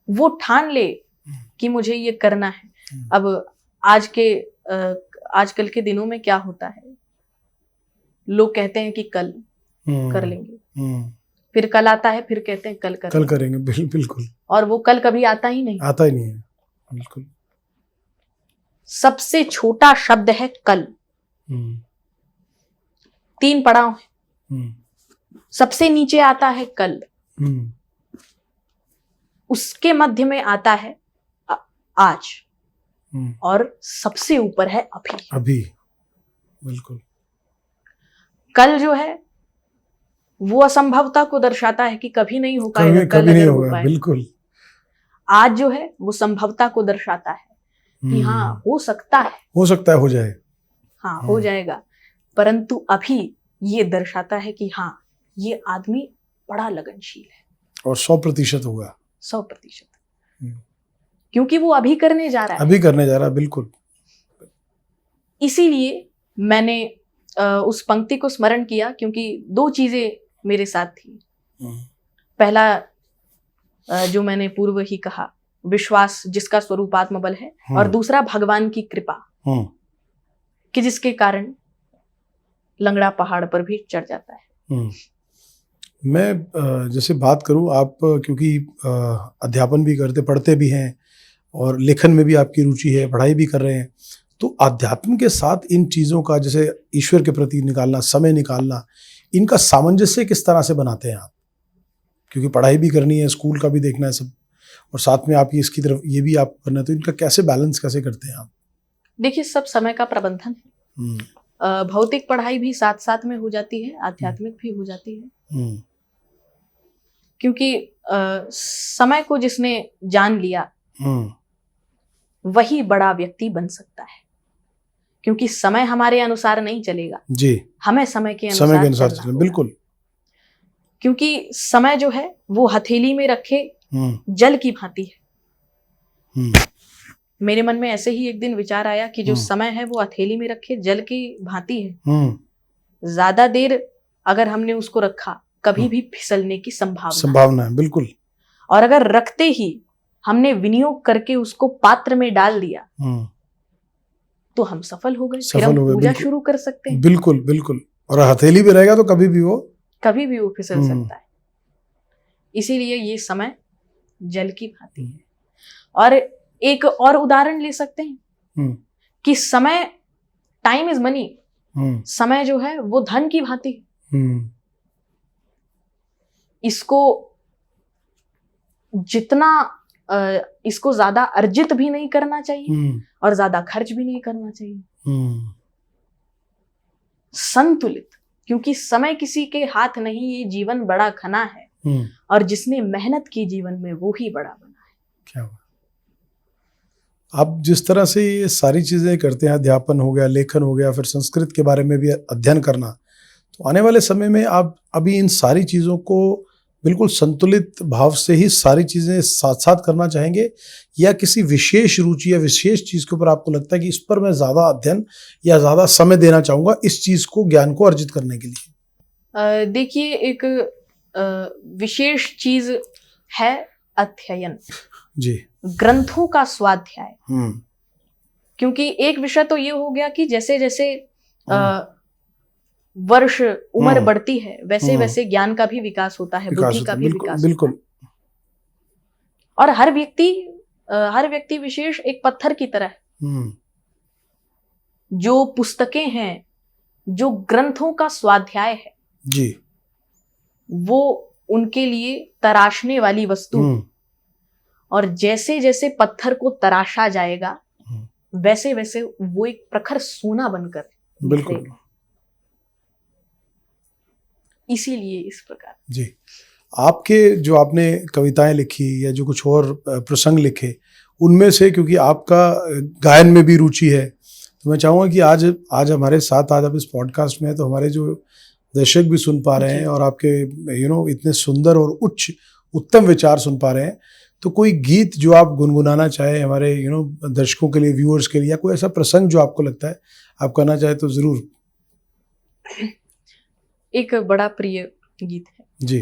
वो ठान ले कि मुझे ये करना है। अब आजकल के दिनों में क्या होता है, लोग कहते हैं कि कल कर लेंगे, फिर कल आता है, फिर कहते हैं कल करेंगे, बिल्कुल, और वो कल कभी आता ही नहीं है, बिल्कुल। सबसे छोटा शब्द है कल। 3 पड़ाव है, सबसे नीचे आता है कल, उसके मध्य में आता है आज, और सबसे ऊपर है अभी। बिल्कुल। कल जो है वो असंभवता को दर्शाता है कि कभी नहीं हो पाएगा, कभी नहीं होगा, बिल्कुल। आज जो है वो संभवता को दर्शाता है कि हाँ हो सकता है, हो जाए, हाँ हो जाएगा, परंतु अभी ये दर्शाता है कि हाँ ये आदमी बड़ा लगनशील है और 100% होगा, 100%, क्योंकि वो अभी करने जा रहा है, बिल्कुल। इसीलिए मैंने उस पंक्ति को स्मरण किया, क्योंकि 2 चीजें मेरे साथ थी। पहला जो मैंने पूर्व ही कहा, विश्वास जिसका स्वरूप आत्मबल है, और दूसरा भगवान की कृपा, कि जिसके कारण लंगड़ा पहाड़ पर भी चढ़ जाता है। मैं जैसे बात करूं, आप क्योंकि अध्यापन भी करते, पढ़ते भी हैं, और लेखन में भी आपकी रुचि है, पढ़ाई भी कर रहे हैं, तो अध्यात्म के साथ इन चीज़ों का, जैसे ईश्वर के प्रति निकालना, समय निकालना, इनका सामंजस्य किस तरह से बनाते हैं आप? क्योंकि पढ़ाई भी करनी है, स्कूल का भी देखना है सब, और साथ में आपकी इसकी तरफ ये भी आप करना है, तो इनका कैसे बैलेंस कैसे करते हैं आप? देखिए, सब समय का प्रबंधन है। भौतिक पढ़ाई भी साथ साथ में हो जाती है, आध्यात्मिक भी हो जाती है, क्योंकि समय को जिसने जान लिया वही बड़ा व्यक्ति बन सकता है, क्योंकि समय हमारे अनुसार नहीं चलेगा जी, हमें समय के अनुसार चलना होगा। बिल्कुल, क्योंकि समय जो है वो हथेली में रखे जल की भांति है। मेरे मन में ऐसे ही एक दिन विचार आया कि जो समय है वो हथेली में रखे जल की भांति है। ज्यादा देर अगर हमने उसको रखा, कभी भी फिसलने की संभावना है, बिल्कुल। और अगर रखते ही हमने विनियोग करके उसको पात्र में डाल दिया तो हम सफल हो गए, फिर हम पूजा शुरू कर सकते हैं। बिल्कुल बिल्कुल, और हथेली भी रहेगा तो कभी भी वो फिसल सकता है। इसीलिए ये समय जल की भांति है। और एक और उदाहरण ले सकते हैं कि समय, टाइम इज मनी, समय जो है वो धन की भांति है। इसको जितना इसको ज्यादा अर्जित भी नहीं करना चाहिए और ज्यादा खर्च भी नहीं करना चाहिए, संतुलित, क्योंकि समय किसी के हाथ नहीं, ये जीवन बड़ा घना है और जिसने मेहनत की जीवन में वो ही बड़ा बना है। क्या बात। आप जिस तरह से ये सारी चीजें करते हैं, अध्यापन हो गया, लेखन हो गया, फिर संस्कृत के बारे में भी अध्ययन करना, तो आने वाले समय में आप अभी इन सारी चीजों को बिल्कुल संतुलित भाव से ही सारी चीजें साथ साथ करना चाहेंगे, या किसी विशेष रुचि या विशेष चीज के ऊपर आपको लगता है कि इस पर मैं ज्यादा अध्ययन या ज्यादा समय देना चाहूंगा इस चीज को, ज्ञान को अर्जित करने के लिए? देखिए, एक विशेष चीज है अध्ययन जी, ग्रंथों का स्वाध्याय। क्योंकि एक विषय तो ये हो गया कि जैसे जैसे वर्ष उम्र बढ़ती है वैसे वैसे ज्ञान का भी विकास होता है, बुद्धि का भी विकास बिल्कुल होता है। और हर व्यक्ति विशेष एक पत्थर की तरह है। जो पुस्तकें हैं, जो ग्रंथों का स्वाध्याय है जी, वो उनके लिए तराशने वाली वस्तु है। और जैसे जैसे पत्थर को तराशा जाएगा वैसे वैसे वो एक प्रखर सोना बनकर बिल्कुल, इसीलिए इस प्रकार। जी, आपके जो आपने कविताएं लिखी या जो कुछ और प्रसंग लिखे, उनमें से, क्योंकि आपका गायन में भी रुचि है, तो मैं चाहूँगा कि आज हमारे साथ, आज आप इस पॉडकास्ट में हैं तो हमारे जो दर्शक भी सुन पा रहे हैं और आपके इतने सुंदर और उत्तम विचार सुन पा रहे हैं, तो कोई गीत जो आप गुनगुनाना चाहे हमारे दर्शकों के लिए, व्यूअर्स के लिए, या कोई ऐसा प्रसंग जो आपको लगता है आप करना चाहे तो जरूर। एक बड़ा प्रिय गीत है जी।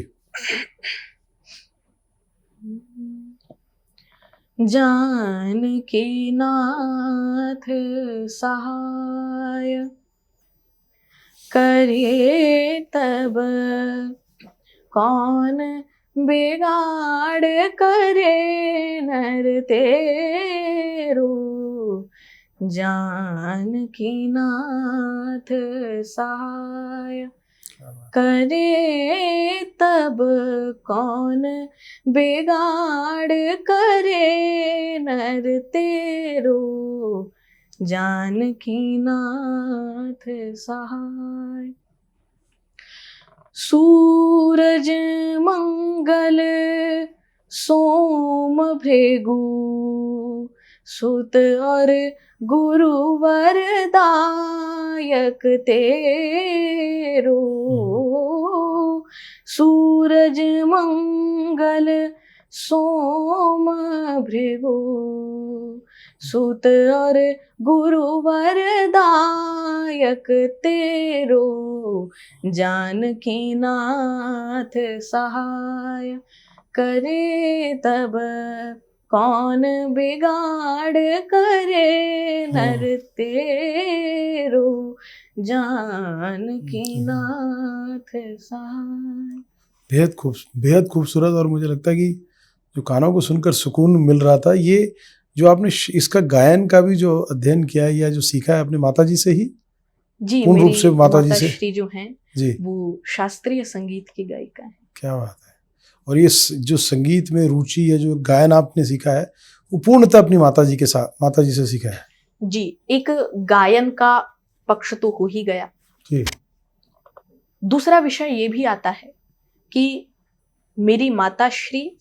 जानकी नाथ सहाय करे तब कौन बिगाड़ करे नर तेरो, जानकी नाथ सहाय करे तब कौन बिगाड़ करे नर तेरो, जानकी नाथ सहाय। सूरज मंगल सोम भृगु सुत और गुरुवर दायक तेरो, सूरज मंगल सोम भृगु सुत और गुरुवर दायक तेरो, जानकी नाथ सहाय करे तब कौन बिगाड़ करे नर तेरो, जानकी नाथ सहाय। बेहद खूबसूरत, और मुझे लगता है कि जो कानों को सुनकर सुकून मिल रहा था, ये जो आपने इसका गायन का भी जो अध्ययन किया है या जो सीखा है अपने माताजी से ही? जी, पूर्ण रूप से माताजी से? श्री जो हैं जी, वो शास्त्रीय संगीत की गायिका है। क्या बात है। और ये जो संगीत में रुचि है, जो गायन आपने सीखा है, वो पूर्णतः अपनी माताजी के साथ, माताजी से सीखा है? जी, एक गायन का पक्ष तो हो ही गया जी। दूसरा विषय ये भी आता है कि मेरी माता श्री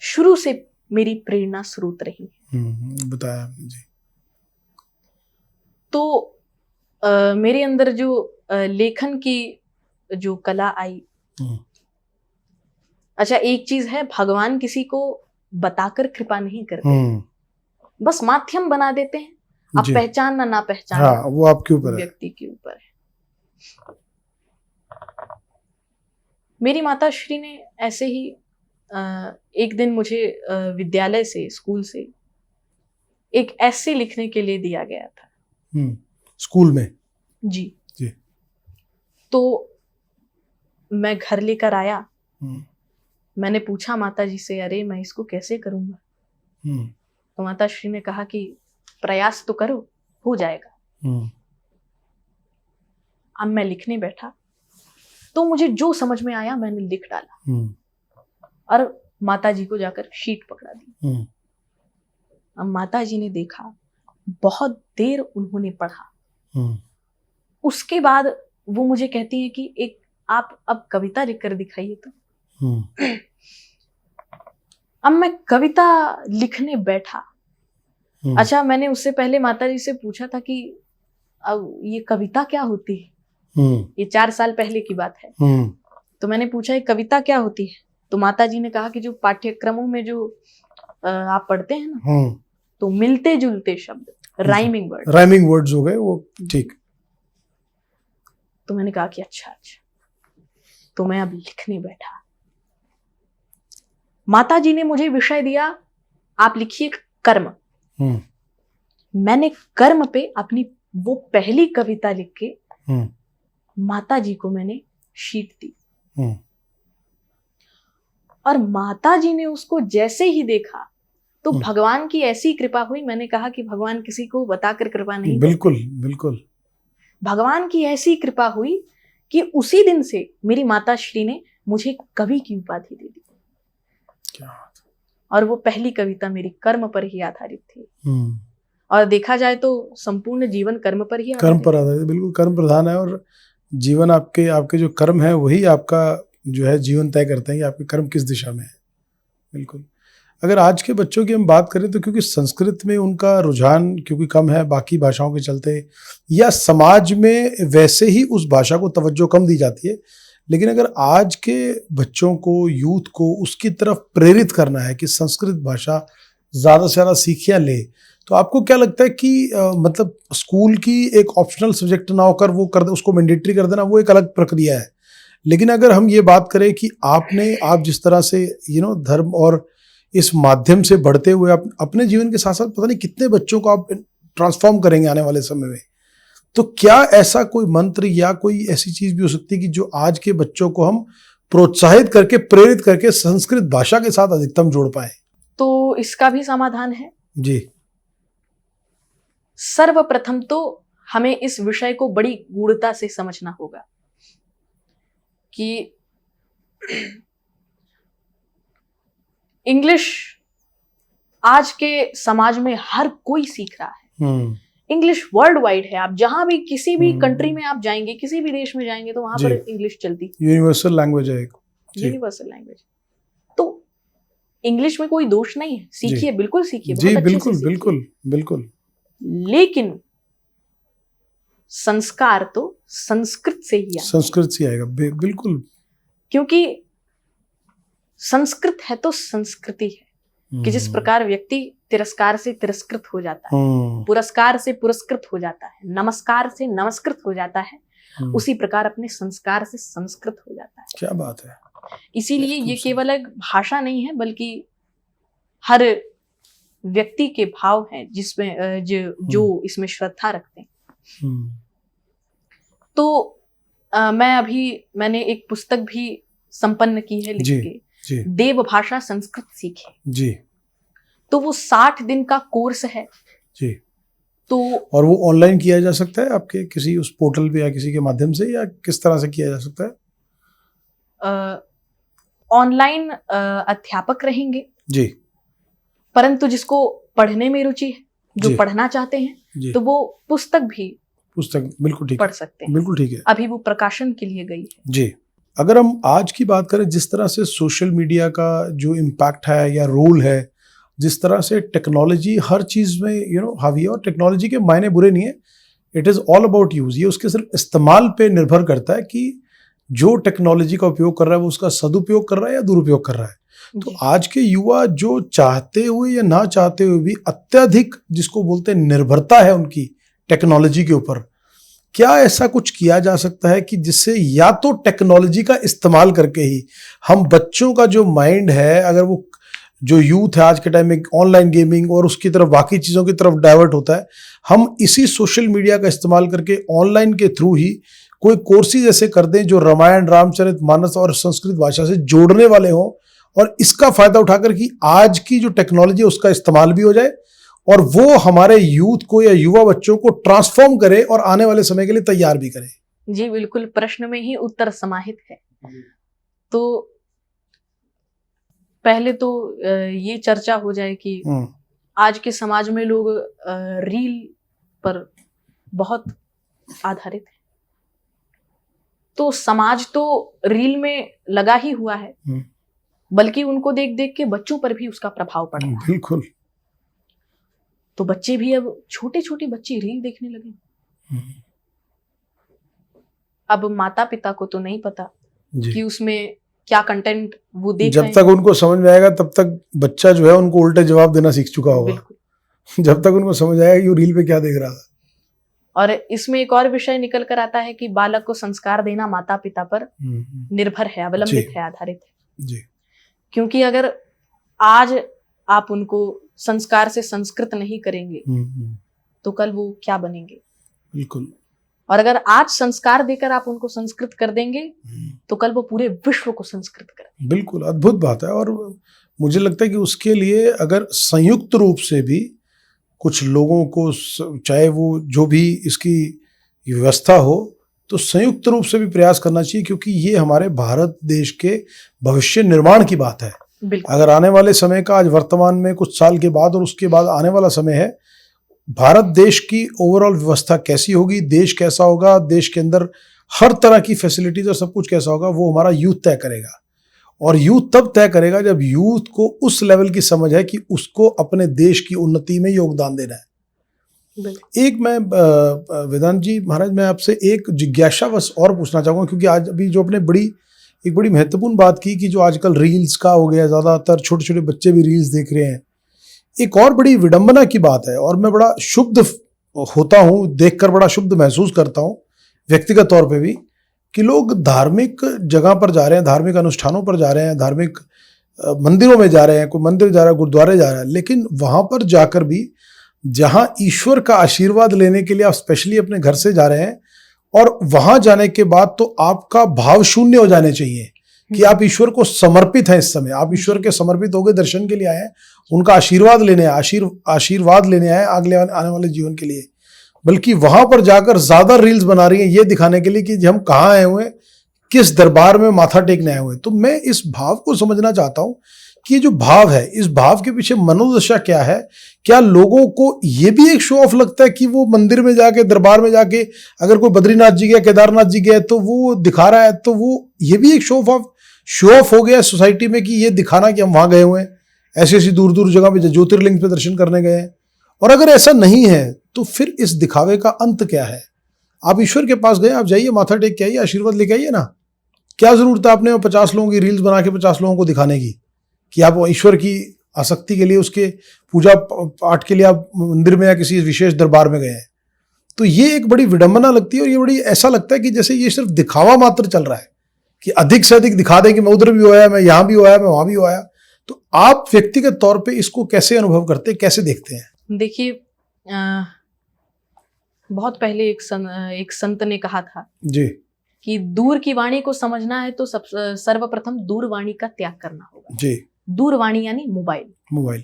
शुरू से मेरी प्रेरणा स्रोत रही है। बताया आपने जी। तो मेरे अंदर जो लेखन की जो कला आई, अच्छा एक चीज है, भगवान किसी को बताकर कृपा नहीं करते, बस माध्यम बना देते हैं। आप पहचानना ना पहचानना, हाँ, वो आपके ऊपर है, व्यक्ति के ऊपर है। मेरी माता श्री ने ऐसे ही एक दिन मुझे विद्यालय से, स्कूल से एक ऐसे लिखने के लिए दिया गया था। स्कूल में? जी। तो मैं घर लेकर आया, मैंने पूछा माता जी से, अरे मैं इसको कैसे करूंगा? तो माता श्री ने कहा कि प्रयास तो करो, हो जाएगा। अब मैं लिखने बैठा तो मुझे जो समझ में आया मैंने लिख डाला और माता जी को जाकर शीट पकड़ा दी। अब माता जी ने देखा, बहुत देर उन्होंने पढ़ा। उसके बाद वो मुझे कहती हैं कि एक आप अब कविता लिखकर दिखाइए। तो अब मैं कविता लिखने बैठा। अच्छा, मैंने उससे पहले माता जी से पूछा था कि अब ये कविता क्या होती है? ये 4 साल पहले की बात है। तो मैंने पूछा ये कविता क्या होती है? तो माता जी ने कहा कि जो पाठ्यक्रमों में जो आप पढ़ते हैं ना, तो मिलते जुलते शब्द, राइमिंग वर्ड्स हो गए वो, ठीक। तो मैंने कहा कि अच्छा। तो मैं अब लिखने बैठा। माता जी ने मुझे विषय दिया, आप लिखिए कर्म। मैंने कर्म पे अपनी वो पहली कविता लिख के माता जी को मैंने शीट दी। और माता जी ने उसको जैसे ही देखा तो भगवान की ऐसी कृपा हुई। मैंने कहा कि भगवान किसी को बताकर कृपा नहीं करते। बिल्कुल बिल्कुल। भगवान की ऐसी कृपा हुई कि उसी दिन से मेरी माता श्री ने मुझे कवि की उपाधि दे दी। क्या? और वो पहली कविता मेरी कर्म पर ही आधारित थी। और देखा जाए तो संपूर्ण जीवन कर्म पर ही कर्म पर आधारित, बिल्कुल कर्म प्रधान है। और जीवन आपके जो कर्म है वही आपका जो है जीवन तय करते हैं कि आपके कर्म किस दिशा में है। बिल्कुल। अगर आज के बच्चों की हम बात करें तो क्योंकि संस्कृत में उनका रुझान क्योंकि कम है बाकी भाषाओं के चलते, या समाज में वैसे ही उस भाषा को तवज्जो कम दी जाती है, लेकिन अगर आज के बच्चों को, यूथ को उसकी तरफ प्रेरित करना है कि संस्कृत भाषा ज़्यादा से ज़्यादा सीख या ले, तो आपको क्या लगता है कि मतलब स्कूल की एक ऑप्शनल सब्जेक्ट ना होकर वो कर दे, उसको मैंडेटरी कर देना, वो एक अलग प्रक्रिया है। लेकिन अगर हम ये बात करें कि आप जिस तरह से धर्म और इस माध्यम से बढ़ते हुए अपने जीवन के साथ साथ पता नहीं कितने बच्चों को आप ट्रांसफॉर्म करेंगे आने वाले समय में, तो क्या ऐसा कोई मंत्र या कोई ऐसी चीज भी हो सकती है कि जो आज के बच्चों को हम प्रोत्साहित करके, प्रेरित करके संस्कृत भाषा के साथ अधिकतम जोड़ पाए? तो इसका भी समाधान है जी। सर्वप्रथम तो हमें इस विषय को बड़ी गूढ़ता से समझना होगा कि इंग्लिश आज के समाज में हर कोई सीख रहा है। इंग्लिश वर्ल्ड वाइड है। आप जहां भी किसी भी कंट्री में आप जाएंगे, किसी भी देश में जाएंगे तो वहां पर इंग्लिश चलती है। यूनिवर्सल लैंग्वेज है, यूनिवर्सल लैंग्वेज। तो इंग्लिश में कोई दोष नहीं है, सीखिए, बिल्कुल सीखिए, जी, बिल्कुल बिल्कुल बिल्कुल। लेकिन संस्कार तो संस्कृत से ही आएगा, बिल्कुल। क्योंकि संस्कृत है तो संस्कृति है कि जिस प्रकार व्यक्ति तिरस्कार से तिरस्कृत हो जाता है, पुरस्कार से पुरस्कृत हो जाता है, नमस्कार से नमस्कृत हो जाता है, उसी प्रकार अपने संस्कार से संस्कृत हो जाता है। क्या बात है। इसीलिए ये केवल एक भाषा नहीं है, बल्कि हर व्यक्ति के भाव हैं जिसमें जो इसमें श्रद्धा रखते हैं। तो मैंने एक पुस्तक भी संपन्न की है लिख के, देव भाषा संस्कृत सीखे जी। तो वो 60 दिन का कोर्स है जी। तो और वो ऑनलाइन किया जा सकता है आपके किसी उस पोर्टल पे या किसी के माध्यम से, या किस तरह से किया जा सकता है? ऑनलाइन अध्यापक रहेंगे जी परंतु जिसको पढ़ने में रुचि है, जो जी पढ़ना चाहते हैं, जी तो वो पुस्तक बिल्कुल ठीक पढ़ है, सकते हैं। बिल्कुल ठीक है अभी वो प्रकाशन के लिए गई है। जी। अगर हम आज की बात करें, जिस तरह से सोशल मीडिया का जो इम्पैक्ट है या रोल है, जिस तरह से टेक्नोलॉजी हर चीज़ में हावी है, और टेक्नोलॉजी के मायने बुरे नहीं है, it is all about use. ये उसके सिर्फ इस्तेमाल पे निर्भर करता है कि जो टेक्नोलॉजी का उपयोग कर रहा है वो उसका सदुपयोग कर रहा है या दुरुपयोग कर रहा है। तो जी, आज के युवा जो चाहते हुए या ना चाहते हुए भी अत्यधिक, जिसको बोलते हैं निर्भरता है उनकी टेक्नोलॉजी के ऊपर, क्या ऐसा कुछ किया जा सकता है कि जिससे या तो टेक्नोलॉजी का इस्तेमाल करके ही हम बच्चों का जो माइंड है, अगर वो जो यूथ है आज के टाइम में ऑनलाइन गेमिंग और उसकी तरफ बाकी चीज़ों की तरफ डाइवर्ट होता है, हम इसी सोशल मीडिया का इस्तेमाल करके ऑनलाइन के थ्रू ही कोई कोर्सेज ऐसे कर दें जो रामायण, रामचरितमानस और संस्कृत भाषा से जोड़ने वाले हों, और इसका फायदा उठाकर कि आज की जो टेक्नोलॉजी है उसका इस्तेमाल भी हो जाए और वो हमारे यूथ को या युवा बच्चों को ट्रांसफॉर्म करे और आने वाले समय के लिए तैयार भी करे। जी बिल्कुल, प्रश्न में ही उत्तर समाहित है। तो पहले तो ये चर्चा हो जाए कि आज के समाज में लोग रील पर बहुत आधारित है। तो समाज तो रील में लगा ही हुआ है, बल्कि उनको देख देख के बच्चों पर भी उसका प्रभाव पड़ रहा है। बिल्कुल। तो बच्चे भी, अब छोटे छोटे बच्चे रील देखने लगे। अब माता पिता को तो नहीं पता जी। कि उसमें क्या कंटेंट वो देख जब रहे तक उनको समझ में आएगा तब तक बच्चा जो है उनको उल्टे जवाब देना सीख चुका हैं। होगा। बिल्कुल। जब तक उनको समझ आएगा कि वो रील पे क्या देख रहा था। और इसमें एक और विषय निकल कर आता है कि बालक को संस्कार देना माता पिता पर निर्भर है, अवलंबित है, आधारित है। जी। क्योंकि अगर आज आप उनको संस्कार से संस्कृत नहीं करेंगे तो कल वो क्या बनेंगे। बिल्कुल। और अगर आज संस्कार देकर आप उनको संस्कृत कर देंगे तो कल वो पूरे विश्व को संस्कृत करेंगे। बिल्कुल अद्भुत बात है। और मुझे लगता है कि उसके लिए अगर संयुक्त रूप से भी कुछ लोगों को, चाहे वो जो भी इसकी व्यवस्था हो, तो संयुक्त रूप से भी प्रयास करना चाहिए, क्योंकि ये हमारे भारत देश के भविष्य निर्माण की बात है। अगर आने वाले समय का, आज वर्तमान में कुछ साल के बाद और उसके बाद आने वाला समय है, भारत देश की ओवरऑल व्यवस्था कैसी होगी, देश कैसा होगा, देश के अंदर हर तरह की फैसिलिटीज और सब कुछ कैसा होगा, वो हमारा यूथ तय करेगा। और यूथ तब तय करेगा जब यूथ को उस लेवल की समझ है कि उसको अपने देश की उन्नति में योगदान देना है। एक मैं वेदांत जी महाराज, मैं आपसे एक जिज्ञासावश और पूछना चाहूँगा, क्योंकि आज अभी जो अपने एक बड़ी महत्वपूर्ण बात की कि जो आजकल रील्स का हो गया, ज़्यादातर छोटे छोटे बच्चे भी रील्स देख रहे हैं। एक और बड़ी विडंबना की बात है, और मैं बड़ा शुद्ध होता हूँ, देखकर बड़ा शुद्ध महसूस करता हूँ व्यक्तिगत तौर पे भी, कि लोग धार्मिक जगह पर जा रहे हैं, धार्मिक अनुष्ठानों पर जा रहे हैं, धार्मिक मंदिरों में जा रहे हैं, कोई मंदिर जा रहा है, गुरुद्वारे जा रहा है, लेकिन वहाँ पर जाकर भी जहाँ ईश्वर का आशीर्वाद लेने के लिए आप स्पेशली अपने घर से जा रहे हैं, और वहाँ जाने के बाद तो आपका भाव शून्य हो जाने चाहिए कि आप ईश्वर को समर्पित हैं। इस समय आप ईश्वर के समर्पित हो गए, दर्शन के लिए आए हैं, उनका आशीर्वाद लेने आए, आशीर्वाद लेने आए अगले आने वाले जीवन के लिए। बल्कि वहां पर जाकर ज्यादा रील्स बना रही हैं ये दिखाने के लिए कि हम कहाँ आए हुए, किस दरबार में माथा टेकने आए हुए। तो मैं इस भाव को समझना चाहता हूं कि ये जो भाव है, इस भाव के पीछे मनोदशा क्या है। क्या लोगों को ये भी एक शो ऑफ लगता है कि वो मंदिर में जाके, दरबार में जाके, अगर कोई बद्रीनाथ जी गया, केदारनाथ जी गया, तो वो दिखा रहा है, तो वो ये भी एक शो ऑफ हो गया सोसाइटी में कि ये दिखाना कि हम वहां गए हुए हैं, ऐसी ऐसी दूर दूर जगह पे ज्योतिर्लिंग पे दर्शन करने गए हैं। और अगर ऐसा नहीं है तो फिर इस दिखावे का अंत क्या है। आप ईश्वर के पास गए, आप जाइए, माथा टेक के आइए, आशीर्वाद लेके आइए ना। क्या जरूरत है आपने 50 लोगों की रील्स बना के 50 लोगों को दिखाने की कि आप ईश्वर की आसक्ति के लिए, उसके पूजा पाठ के लिए आप मंदिर में या किसी विशेष दरबार में गए हैं। तो ये एक बड़ी विडंबना लगती है, और ये बड़ी ऐसा लगता है कि जैसे ये सिर्फ दिखावा मात्र चल रहा है कि अधिक से अधिक दिखा दें कि मैं उधर भी आया, मैं यहाँ भी आया, मैं वहां भी आया। तो आप व्यक्तिगत तौर पे इसको कैसे अनुभव करते, कैसे देखते हैं? देखिए, बहुत पहले एक संत ने कहा था जी कि दूर की वाणी को समझना है तो सर्वप्रथम दूरवाणी का त्याग करना होगा। जी। दूरवाणी यानी मोबाइल।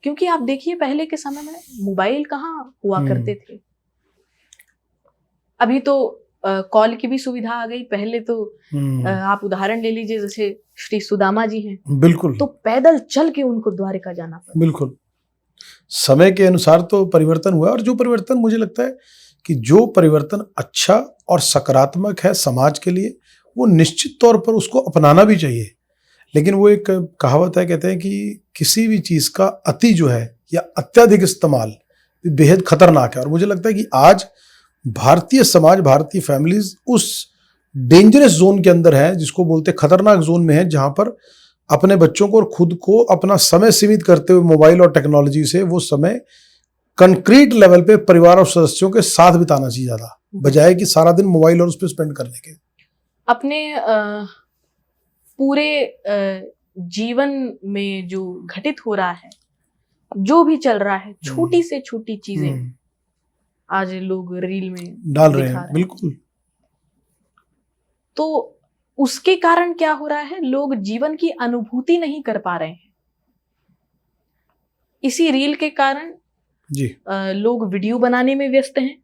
क्योंकि आप देखिए, पहले के समय में मोबाइल कहाँ हुआ करते थे। अभी तो कॉल की भी सुविधा आ गई। पहले तो आप उदाहरण ले लीजिए, जैसे श्री सुदामा जी हैं, बिल्कुल, तो पैदल चल के उनको द्वारिका जाना पड़ा। बिल्कुल। समय के अनुसार तो परिवर्तन हुआ, और जो परिवर्तन मुझे लगता है कि जो परिवर्तन अच्छा और सकारात्मक है समाज के लिए, वो निश्चित तौर पर उसको अपनाना भी चाहिए। लेकिन वो एक कहावत है, कहते हैं कि किसी भी चीज़ का अति जो है या अत्यधिक इस्तेमाल बेहद खतरनाक है। और मुझे लगता है कि आज भारतीय समाज, भारतीय फैमिलीज उस डेंजरस जोन के अंदर है, जिसको बोलते खतरनाक जोन में है, जहां पर अपने बच्चों को और खुद को अपना समय सीमित करते हुए मोबाइल और टेक्नोलॉजी से वो समय कंक्रीट लेवल पे परिवार और सदस्यों के साथ बिताना चाहिए ज्यादा, बजाय कि सारा दिन मोबाइल और उस पर स्पेंड करने के। अपने पूरे जीवन में जो घटित हो रहा है, जो भी चल रहा है, छोटी से छोटी चीजें आज लोग रील में डाल रहे हैं। बिल्कुल। तो उसके कारण क्या हो रहा है, लोग जीवन की अनुभूति नहीं कर पा रहे हैं। इसी रील के कारण जी लोग वीडियो बनाने में व्यस्त हैं।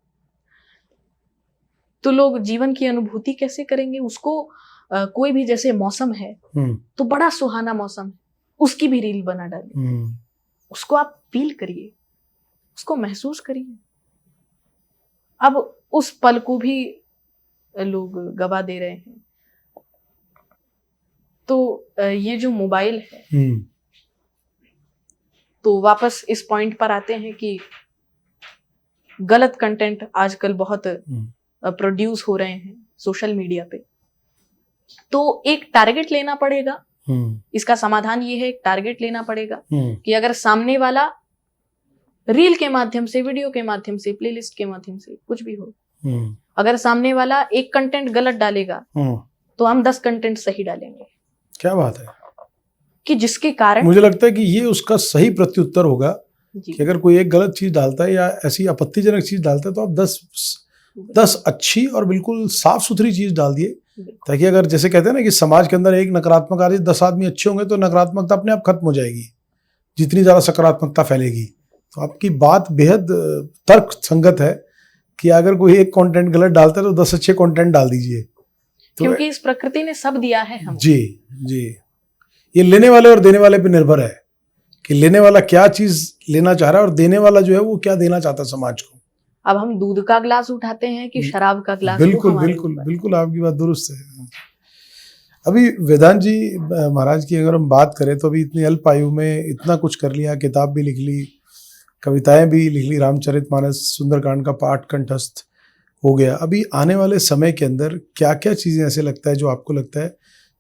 तो लोग जीवन की अनुभूति कैसे करेंगे? उसको कोई भी, जैसे मौसम है तो बड़ा सुहाना मौसम है, उसकी भी रील बना डालिए। उसको आप फील करिए, उसको महसूस करिए। अब उस पल को भी लोग गवा दे रहे हैं। तो ये जो मोबाइल है, तो वापस इस पॉइंट पर आते हैं कि गलत कंटेंट आजकल बहुत प्रोड्यूस हो रहे हैं सोशल मीडिया पे। तो एक टारगेट लेना पड़ेगा। इसका समाधान ये है, एक टारगेट लेना पड़ेगा कि अगर सामने वाला रील के माध्यम से, वीडियो के माध्यम से, प्लेलिस्ट के माध्यम से, कुछ भी हो, अगर सामने वाला एक कंटेंट गलत डालेगा तो हम 10 कंटेंट सही डालेंगे। क्या बात है कि जिसके कारण मुझे लगता है कि ये उसका सही प्रत्युत्तर होगा कि अगर कोई एक गलत चीज डालता है या ऐसी आपत्तिजनक चीज डालता है, तो आप 10 अच्छी और बिल्कुल साफ सुथरी चीज डाल दिए, ताकि अगर जैसे कहते हैं ना कि समाज के अंदर एक नकारात्मक आ रही है, 10 आदमी अच्छे होंगे तो नकारात्मकता अपने आप खत्म हो जाएगी, जितनी ज्यादा सकारात्मकता फैलेगी। तो आपकी बात बेहद तर्क संगत है कि अगर कोई एक कंटेंट गलत डालता है तो 10 अच्छे कंटेंट डाल दीजिए। तो क्योंकि इस प्रकृति ने सब दिया है हमको। जी जी, ये लेने वाले और देने वाले पे निर्भर है कि लेने वाला क्या चीज लेना चाह रहा है और देने वाला जो है वो क्या देना चाहता है समाज को। अब हम दूध का ग्लास उठाते हैं कि शराब का ग्लास? बिल्कुल बिल्कुल बिल्कुल, आपकी बात दुरुस्त है। अभी वेदांत जी महाराज की अगर हम बात करें तो अभी इतनी अल्प आयु में इतना कुछ कर लिया, किताब भी लिख ली, कविताएं भी लिख ली, रामचरितमानस, सुंदरकांड का पाठ कंठस्थ हो गया। अभी आने वाले समय के अंदर क्या क्या चीज़ें ऐसे लगता है जो आपको लगता है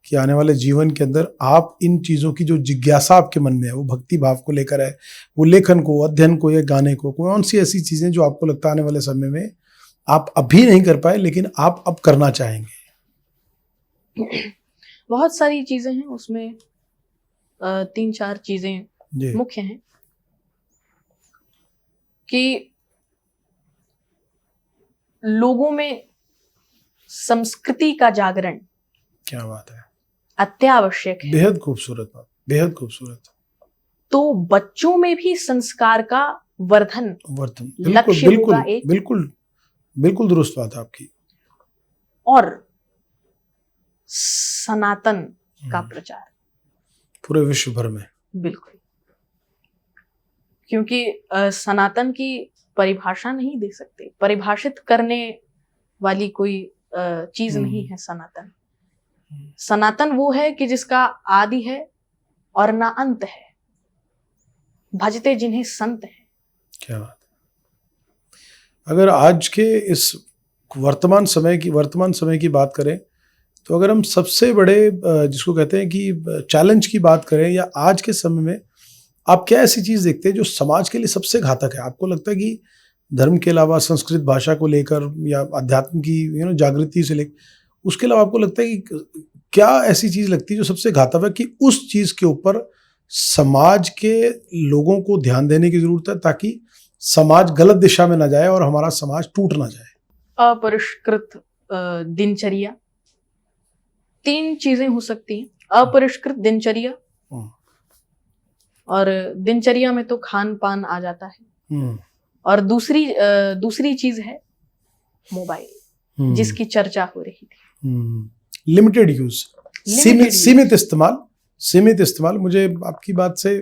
कि आने वाले जीवन के अंदर आप इन चीज़ों की जो जिज्ञासा आपके मन में है, वो भक्ति भाव को लेकर है, वो लेखन को, अध्ययन को या गाने को, कौन सी ऐसी चीज़ें जो आपको लगता है आने वाले समय में आप अभी नहीं कर पाए लेकिन आप अब करना चाहेंगे? बहुत सारी चीज़ें हैं, उसमें 3-4 चीज़ें मुख्य हैं कि लोगों में संस्कृति का जागरण। क्या बात है, अत्यावश्यक है। बेहद खूबसूरत बात, बेहद खूबसूरत। तो बच्चों में भी संस्कार का वर्धन लक्ष्य होगा एक। बिल्कुल बिल्कुल दुरुस्त बात है आपकी। और सनातन का प्रचार पूरे विश्व भर में। बिल्कुल, क्योंकि सनातन की परिभाषा नहीं दे सकते, परिभाषित करने वाली कोई चीज नहीं है सनातन। सनातन वो है कि जिसका आदि है और ना अंत है, भजते जिन्हें संत है। क्या बात। अगर आज के इस वर्तमान समय की बात करें तो अगर हम सबसे बड़े जिसको कहते हैं कि चैलेंज की बात करें, या आज के समय में आप क्या ऐसी चीज़ देखते हैं जो समाज के लिए सबसे घातक है? आपको लगता है कि धर्म के अलावा संस्कृत भाषा को लेकर या अध्यात्म की जागृति से लेकर, उसके अलावा आपको लगता है कि क्या ऐसी चीज़ लगती है जो सबसे घातक है कि उस चीज़ के ऊपर समाज के लोगों को ध्यान देने की जरूरत है ताकि समाज गलत दिशा में ना जाए और हमारा समाज टूट ना जाए? अपरिष्कृत दिनचर्या, 3 चीजें हो सकती हैं। अपरिष्कृत दिनचर्या, और दिनचर्या में तो खान पान आ जाता है, और दूसरी चीज है मोबाइल। जिसकी चर्चा हो रही थी। लिमिटेड यूज, सीमित इस्तेमाल। मुझे आपकी बात से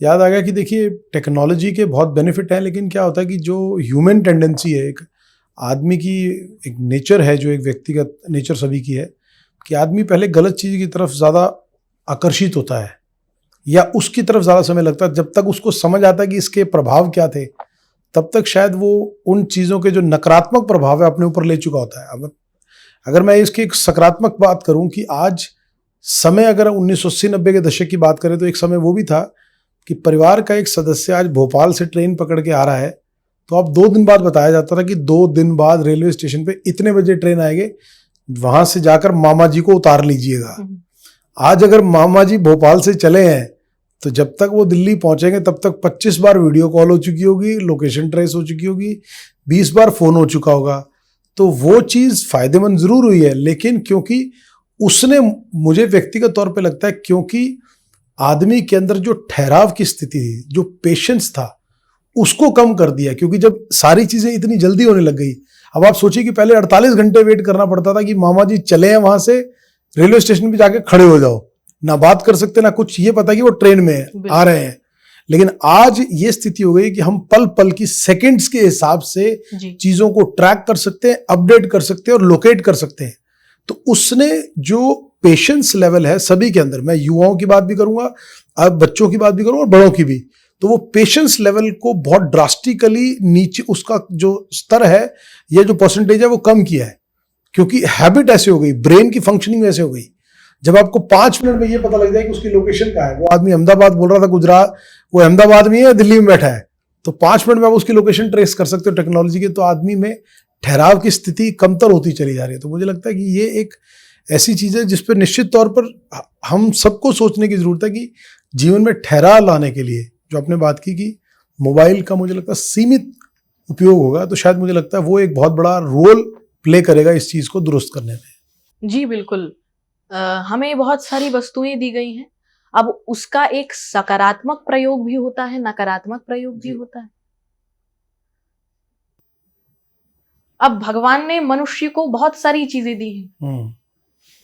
याद आ गया कि देखिए टेक्नोलॉजी के बहुत बेनिफिट हैं, लेकिन क्या होता है कि जो ह्यूमन टेंडेंसी है, एक आदमी की एक नेचर है, जो एक व्यक्तिगत नेचर सभी की है कि आदमी पहले गलत चीज़ की तरफ ज़्यादा आकर्षित होता है या उसकी तरफ ज़्यादा समय लगता है। जब तक उसको समझ आता है कि इसके प्रभाव क्या थे, तब तक शायद वो उन चीज़ों के जो नकारात्मक प्रभाव है अपने ऊपर ले चुका होता है। अब अगर मैं इसकी एक सकारात्मक बात करूं कि आज समय, अगर 1980-90 के दशक की बात करें तो एक समय वो भी था कि परिवार का एक सदस्य आज भोपाल से ट्रेन पकड़ के आ रहा है तो अब 2 दिन बाद बताया जाता था कि 2 दिन बाद रेलवे स्टेशन पे इतने बजे ट्रेन आएगी, वहां से जाकर मामा जी को उतार लीजिएगा। आज अगर मामा जी भोपाल से चले हैं तो जब तक वो दिल्ली पहुंचेंगे तब तक 25 बार वीडियो कॉल हो चुकी होगी, लोकेशन ट्रेस हो चुकी होगी, 20 बार फोन हो चुका होगा। तो वो चीज़ फायदेमंद जरूर हुई है, लेकिन क्योंकि उसने, मुझे व्यक्तिगत तौर पे लगता है, क्योंकि आदमी के अंदर जो ठहराव की स्थिति थी, जो पेशेंस था, उसको कम कर दिया। क्योंकि जब सारी चीज़ें इतनी जल्दी होने लग गई, अब आप सोचिए कि पहले 48 घंटे वेट करना पड़ता था कि मामा जी चले हैं, वहां से रेलवे स्टेशन पे जाके खड़े हो जाओ, ना बात कर सकते ना कुछ, ये पता कि वो ट्रेन में है, आ रहे हैं। लेकिन आज ये स्थिति हो गई कि हम पल पल की, सेकंड्स के हिसाब से चीजों को ट्रैक कर सकते हैं, अपडेट कर सकते हैं और लोकेट कर सकते हैं। तो उसने जो पेशेंस लेवल है सभी के अंदर, मैं युवाओं की बात भी करूंगा, अब बच्चों की बात भी करूंगा और बड़ों की भी, तो वो पेशेंस लेवल को बहुत ड्रास्टिकली नीचे, उसका जो स्तर है या जो परसेंटेज है वो कम किया है। क्योंकि हैबिट ऐसे हो गई, ब्रेन की फंक्शनिंग ऐसे हो गई, जब आपको 5 मिनट में ये पता लग जाए कि उसकी लोकेशन कहाँ है, वो आदमी अहमदाबाद बोल रहा था गुजरात, वो अहमदाबाद में है, दिल्ली में बैठा है, तो 5 मिनट में आप उसकी लोकेशन ट्रेस कर सकते हो टेक्नोलॉजी के। तो आदमी में ठहराव की स्थिति कमतर होती चली जा रही है। तो मुझे लगता है कि ये एक ऐसी चीज है जिस पर निश्चित तौर पर हम सबको सोचने की जरूरत है कि जीवन में ठहराव लाने के लिए, जो आपने बात की कि मोबाइल का मुझे लगता है सीमित उपयोग होगा, तो शायद मुझे लगता है वो एक बहुत बड़ा रोल प्ले करेगा इस चीज को दुरुस्त करने में। जी बिल्कुल। हमें बहुत सारी वस्तुएं दी गई हैं, अब उसका एक सकारात्मक प्रयोग भी होता है, नकारात्मक प्रयोग भी होता है। अब भगवान ने मनुष्य को बहुत सारी चीजें दी हैं।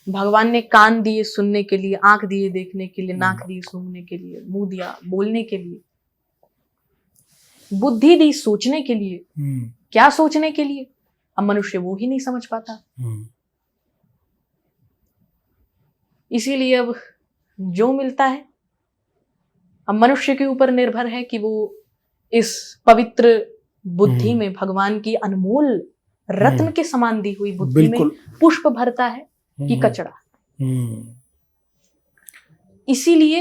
भगवान ने कान दिए सुनने के लिए, आंख दिए देखने के लिए, नाक दिए सूंघने के लिए, मुंह दिया बोलने के लिए, बुद्धि दी सोचने के लिए। क्या सोचने के लिए? अब मनुष्य वो ही नहीं समझ पाता। इसीलिए अब जो मिलता है, अब मनुष्य के ऊपर निर्भर है कि वो इस पवित्र बुद्धि में भगवान की अनमोल रत्न के समान दी हुई बुद्धि में पुष्प भरता है कि कचड़ा। इसीलिए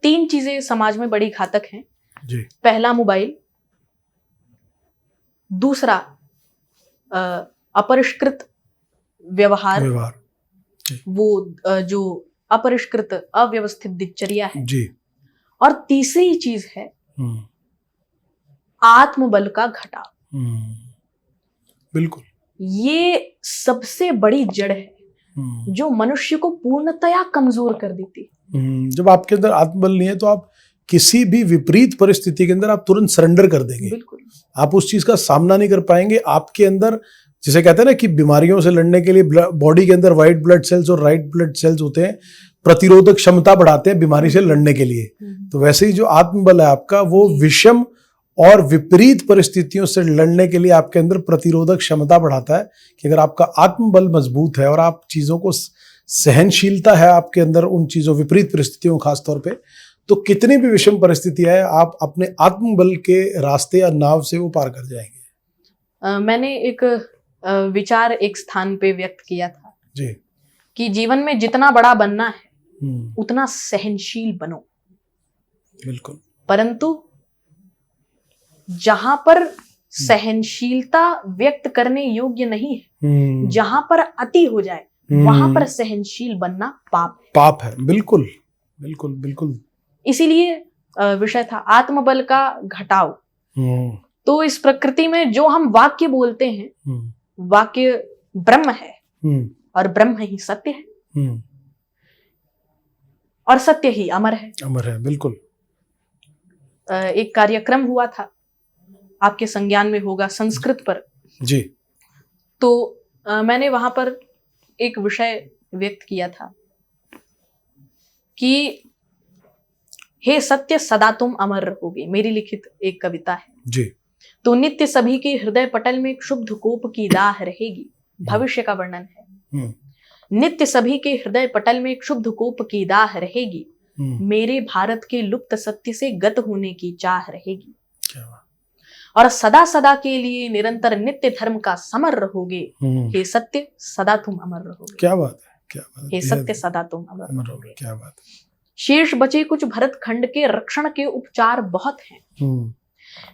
3 चीजें समाज में बड़ी घातक हैं जी। पहला मोबाइल, दूसरा अपरिष्कृत व्यवहार, वो जो अपरिष्कृत अव्यवस्थित दिनचर्या है जी। और तीसरी चीज है आत्मबल का घटाव। बिल्कुल, ये सबसे बड़ी जड़ है जो मनुष्य को पूर्णतया कमजोर कर देती है। जब आपके अंदर आत्मबल नहीं है तो आप किसी भी विपरीत परिस्थिति के अंदर आप तुरंत सरेंडर कर देंगे। बिल्कुल, आप उस चीज का सामना नहीं कर पाएंगे। आपके अंदर, जिसे कहते हैं ना कि बीमारियों से लड़ने के लिए बॉडी के अंदर व्हाइट ब्लड सेल्स और राइट ब्लड सेल्स होते हैं, प्रतिरोधक क्षमता बढ़ाते हैं बीमारी से लड़ने के लिए। तो वैसे ही जो आत्मबल है आपका, वो विषम और विपरीत परिस्थितियों से लड़ने के लिए आपके अंदर प्रतिरोधक क्षमता बढ़ाता है। कि अगर आपका आत्मबल मजबूत है और आप चीजों को, सहनशीलता है आपके अंदर उन चीजों, विपरीत परिस्थितियों खास तौर पे, तो कितनी भी विषम परिस्थिति है, आप अपने आत्मबल के रास्ते या नाव से वो पार कर जाएंगे। मैंने एक विचार एक स्थान पे व्यक्त किया था जी, कि जीवन में जितना बड़ा बनना है उतना सहनशील बनो। बिल्कुल। परंतु जहां पर सहनशीलता व्यक्त करने योग्य नहीं है, जहां पर अति हो जाए, वहां पर सहनशील बनना पाप है। बिल्कुल बिल्कुल बिल्कुल। इसीलिए विषय था आत्मबल का घटाव। तो इस प्रकृति में जो हम वाक्य बोलते हैं, वाक्य ब्रह्म है और ब्रह्म ही सत्य है और सत्य ही अमर है। अमर है, बिल्कुल। एक कार्यक्रम हुआ था, आपके संज्ञान में होगा, संस्कृत पर जी। तो मैंने वहां पर एक विषय व्यक्त किया था कि हे सत्य सदा तुम अमर रहोगे, मेरी लिखित एक कविता है जी। तो नित्य सभी के हृदय पटल में क्षुब्ध कोप की दाह रहेगी, भविष्य का वर्णन है। नित्य सभी के हृदय पटल में क्षुब्ध कोप की दाह रहेगी, मेरे भारत के लुप्त सत्य से गत होने की चाह रहेगी। और सदा सदा के लिए निरंतर नित्य धर्म का समर रहोगे, हे सत्य सदा तुम अमर रहोगे। क्या बात है, क्या बात है। हे सत्य सदा तुम अमर रहोगे। क्या बात है। शेष बचे कुछ भरत खंड के रक्षण के उपचार बहुत हैं।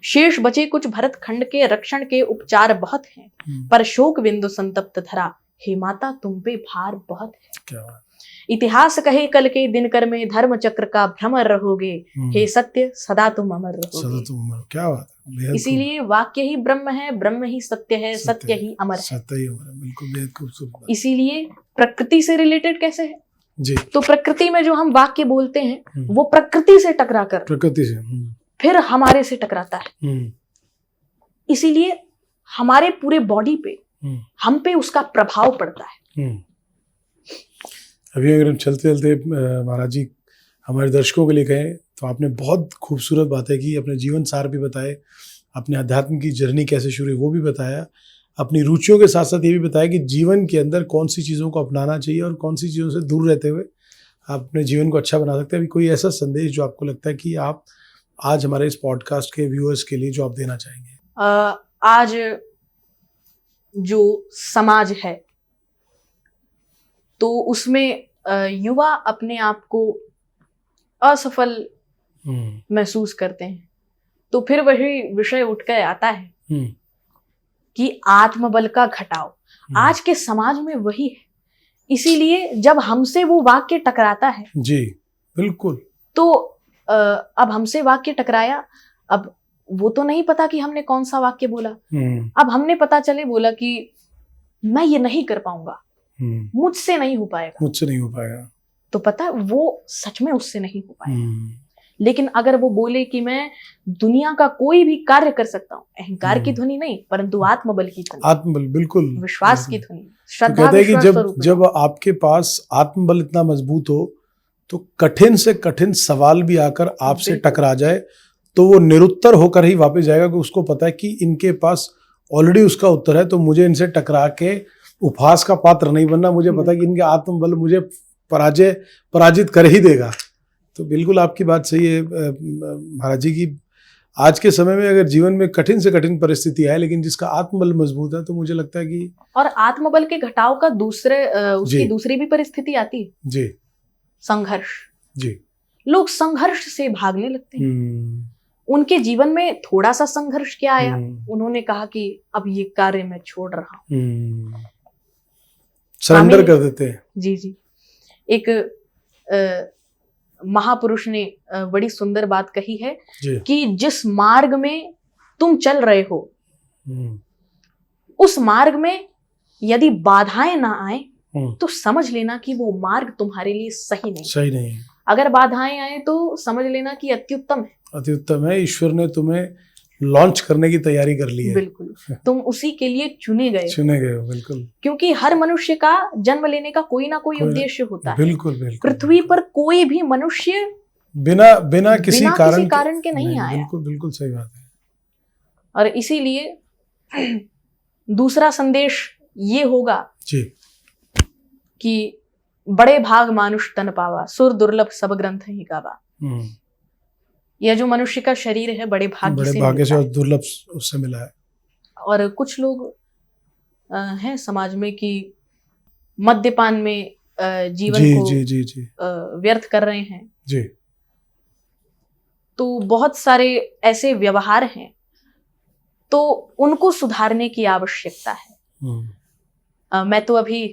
शेष बचे कुछ भरत खंड के रक्षण के उपचार बहुत हैं, पर शोक बिंदु संतप्त धरा, हे माता तुम पे भार बहुत है। क्या बात। इतिहास कहे कल के दिनकर में धर्म चक्र का भ्रमर रहोगे, हे सत्य सदा तुम अमर रहोगे। सदा तुम अमर। क्या बात है। इसीलिए वाक्य ही ब्रह्म है, ब्रह्म ही सत्य है, सत्य ही अमर है। सत्य ही अमर है। बिल्कुल बेहद खूबसूरत। इसीलिए प्रकृति से रिलेटेड कैसे है जी। तो प्रकृति में जो हम वाक्य बोलते हैं वो प्रकृति से टकराकर प्रकृति से फिर हमारे से टकराता है। इसीलिए हमारे पूरे बॉडी पे हम पे उसका प्रभाव पड़ता है। अभी अगर हम चलते चलते महाराज जी हमारे दर्शकों के लिए कहें तो आपने बहुत खूबसूरत बातें की, अपने जीवन सार भी बताए, अपने अध्यात्म की जर्नी कैसे शुरू हुई वो भी बताया, अपनी रुचियों के साथ साथ ये भी बताया कि जीवन के अंदर कौन सी चीज़ों को अपनाना चाहिए और कौन सी चीज़ों से दूर रहते हुए आप अपने जीवन को अच्छा बना सकते हैं। अभी कोई ऐसा संदेश जो आपको लगता है कि आप आज हमारे इस पॉडकास्ट के व्यूअर्स के लिए जो आप देना चाहेंगे? आज जो समाज है तो उसमें युवा अपने आप को असफल महसूस करते हैं, तो फिर वही विषय उठ कर आता है कि आत्मबल का घटाव आज के समाज में वही है। इसीलिए जब हमसे वो वाक्य टकराता है जी बिल्कुल, तो अब हमसे वाक्य टकराया, अब वो तो नहीं पता कि हमने कौन सा वाक्य बोला, अब हमने पता चले बोला कि मैं ये नहीं कर पाऊंगा, मुझसे नहीं हो पाएगा, तो पता वो सच में उससे नहीं हो पाएगा। लेकिन अगर वो बोले कि मैं दुनिया का कोई भी कार्य कर सकता हूँ, अहंकार की ध्वनि नहीं परंतु आत्मबल की ध्वनि, आत्मबल बिल्कुल, विश्वास की ध्वनि, श्रद्धा, कहते हैं कि जब आपके पास आत्मबल इतना मजबूत हो तो कठिन से कठिन सवाल भी आकर आपसे टकरा जाए तो वो निरुत्तर होकर ही वापस जाएगा, कि उसको पता है कि इनके पास ऑलरेडी उसका उत्तर है, तो मुझे इनसे टकरा के उपहास का पात्र नहीं बनना, मुझे पता है कि इनके आत्मबल मुझे पराजित कर ही देगा। तो बिल्कुल आपकी बात सही है महाराज जी की आज के समय में अगर जीवन में कठिन से कठिन परिस्थिति है लेकिन जिसका आत्मबल मजबूत है तो मुझे लगता है कि और आत्मबल के घटाव का उसकी दूसरी भी परिस्थिति आती है जी, संघर्ष। जी, लोग संघर्ष से भागने लगते हैं। उनके जीवन में थोड़ा सा संघर्ष क्या आया, उन्होंने कहा कि अब ये कार्य मैं छोड़ रहा हूँ, सरेंडर कर देते हैं। जी जी। एक महापुरुष ने बड़ी सुंदर बात कही है कि जिस मार्ग में तुम चल रहे हो उस मार्ग में यदि बाधाएं ना आए तो समझ लेना कि वो मार्ग तुम्हारे लिए सही नहीं है। अगर बाधाएं आए तो समझ लेना कि अत्युत्तम है, ईश्वर ने तुम्हें लॉन्च करने की तैयारी कर ली है। बिल्कुल, तुम उसी के लिए चुने गए हो। बिल्कुल, क्योंकि हर मनुष्य का जन्म लेने का कोई ना कोई उद्देश्य होता है। बिल्कुल। पृथ्वी पर कोई भी मनुष्य बिना किसी कारण के नहीं आया। बिल्कुल सही बात है। और इसीलिए दूसरा संदेश ये होगा जी कि बड़े भाग मानुष तन पावा, सुर दुर्लभ सब ग्रंथ ही गावा। यह जो मनुष्य का शरीर है बड़े भाग्य से और दुर्लभ उससे मिला है। और कुछ लोग हैं समाज में कि मद्यपान में जीवन को व्यर्थ कर रहे हैं जी। तो बहुत सारे ऐसे व्यवहार हैं, तो उनको सुधारने की आवश्यकता है। मैं तो अभी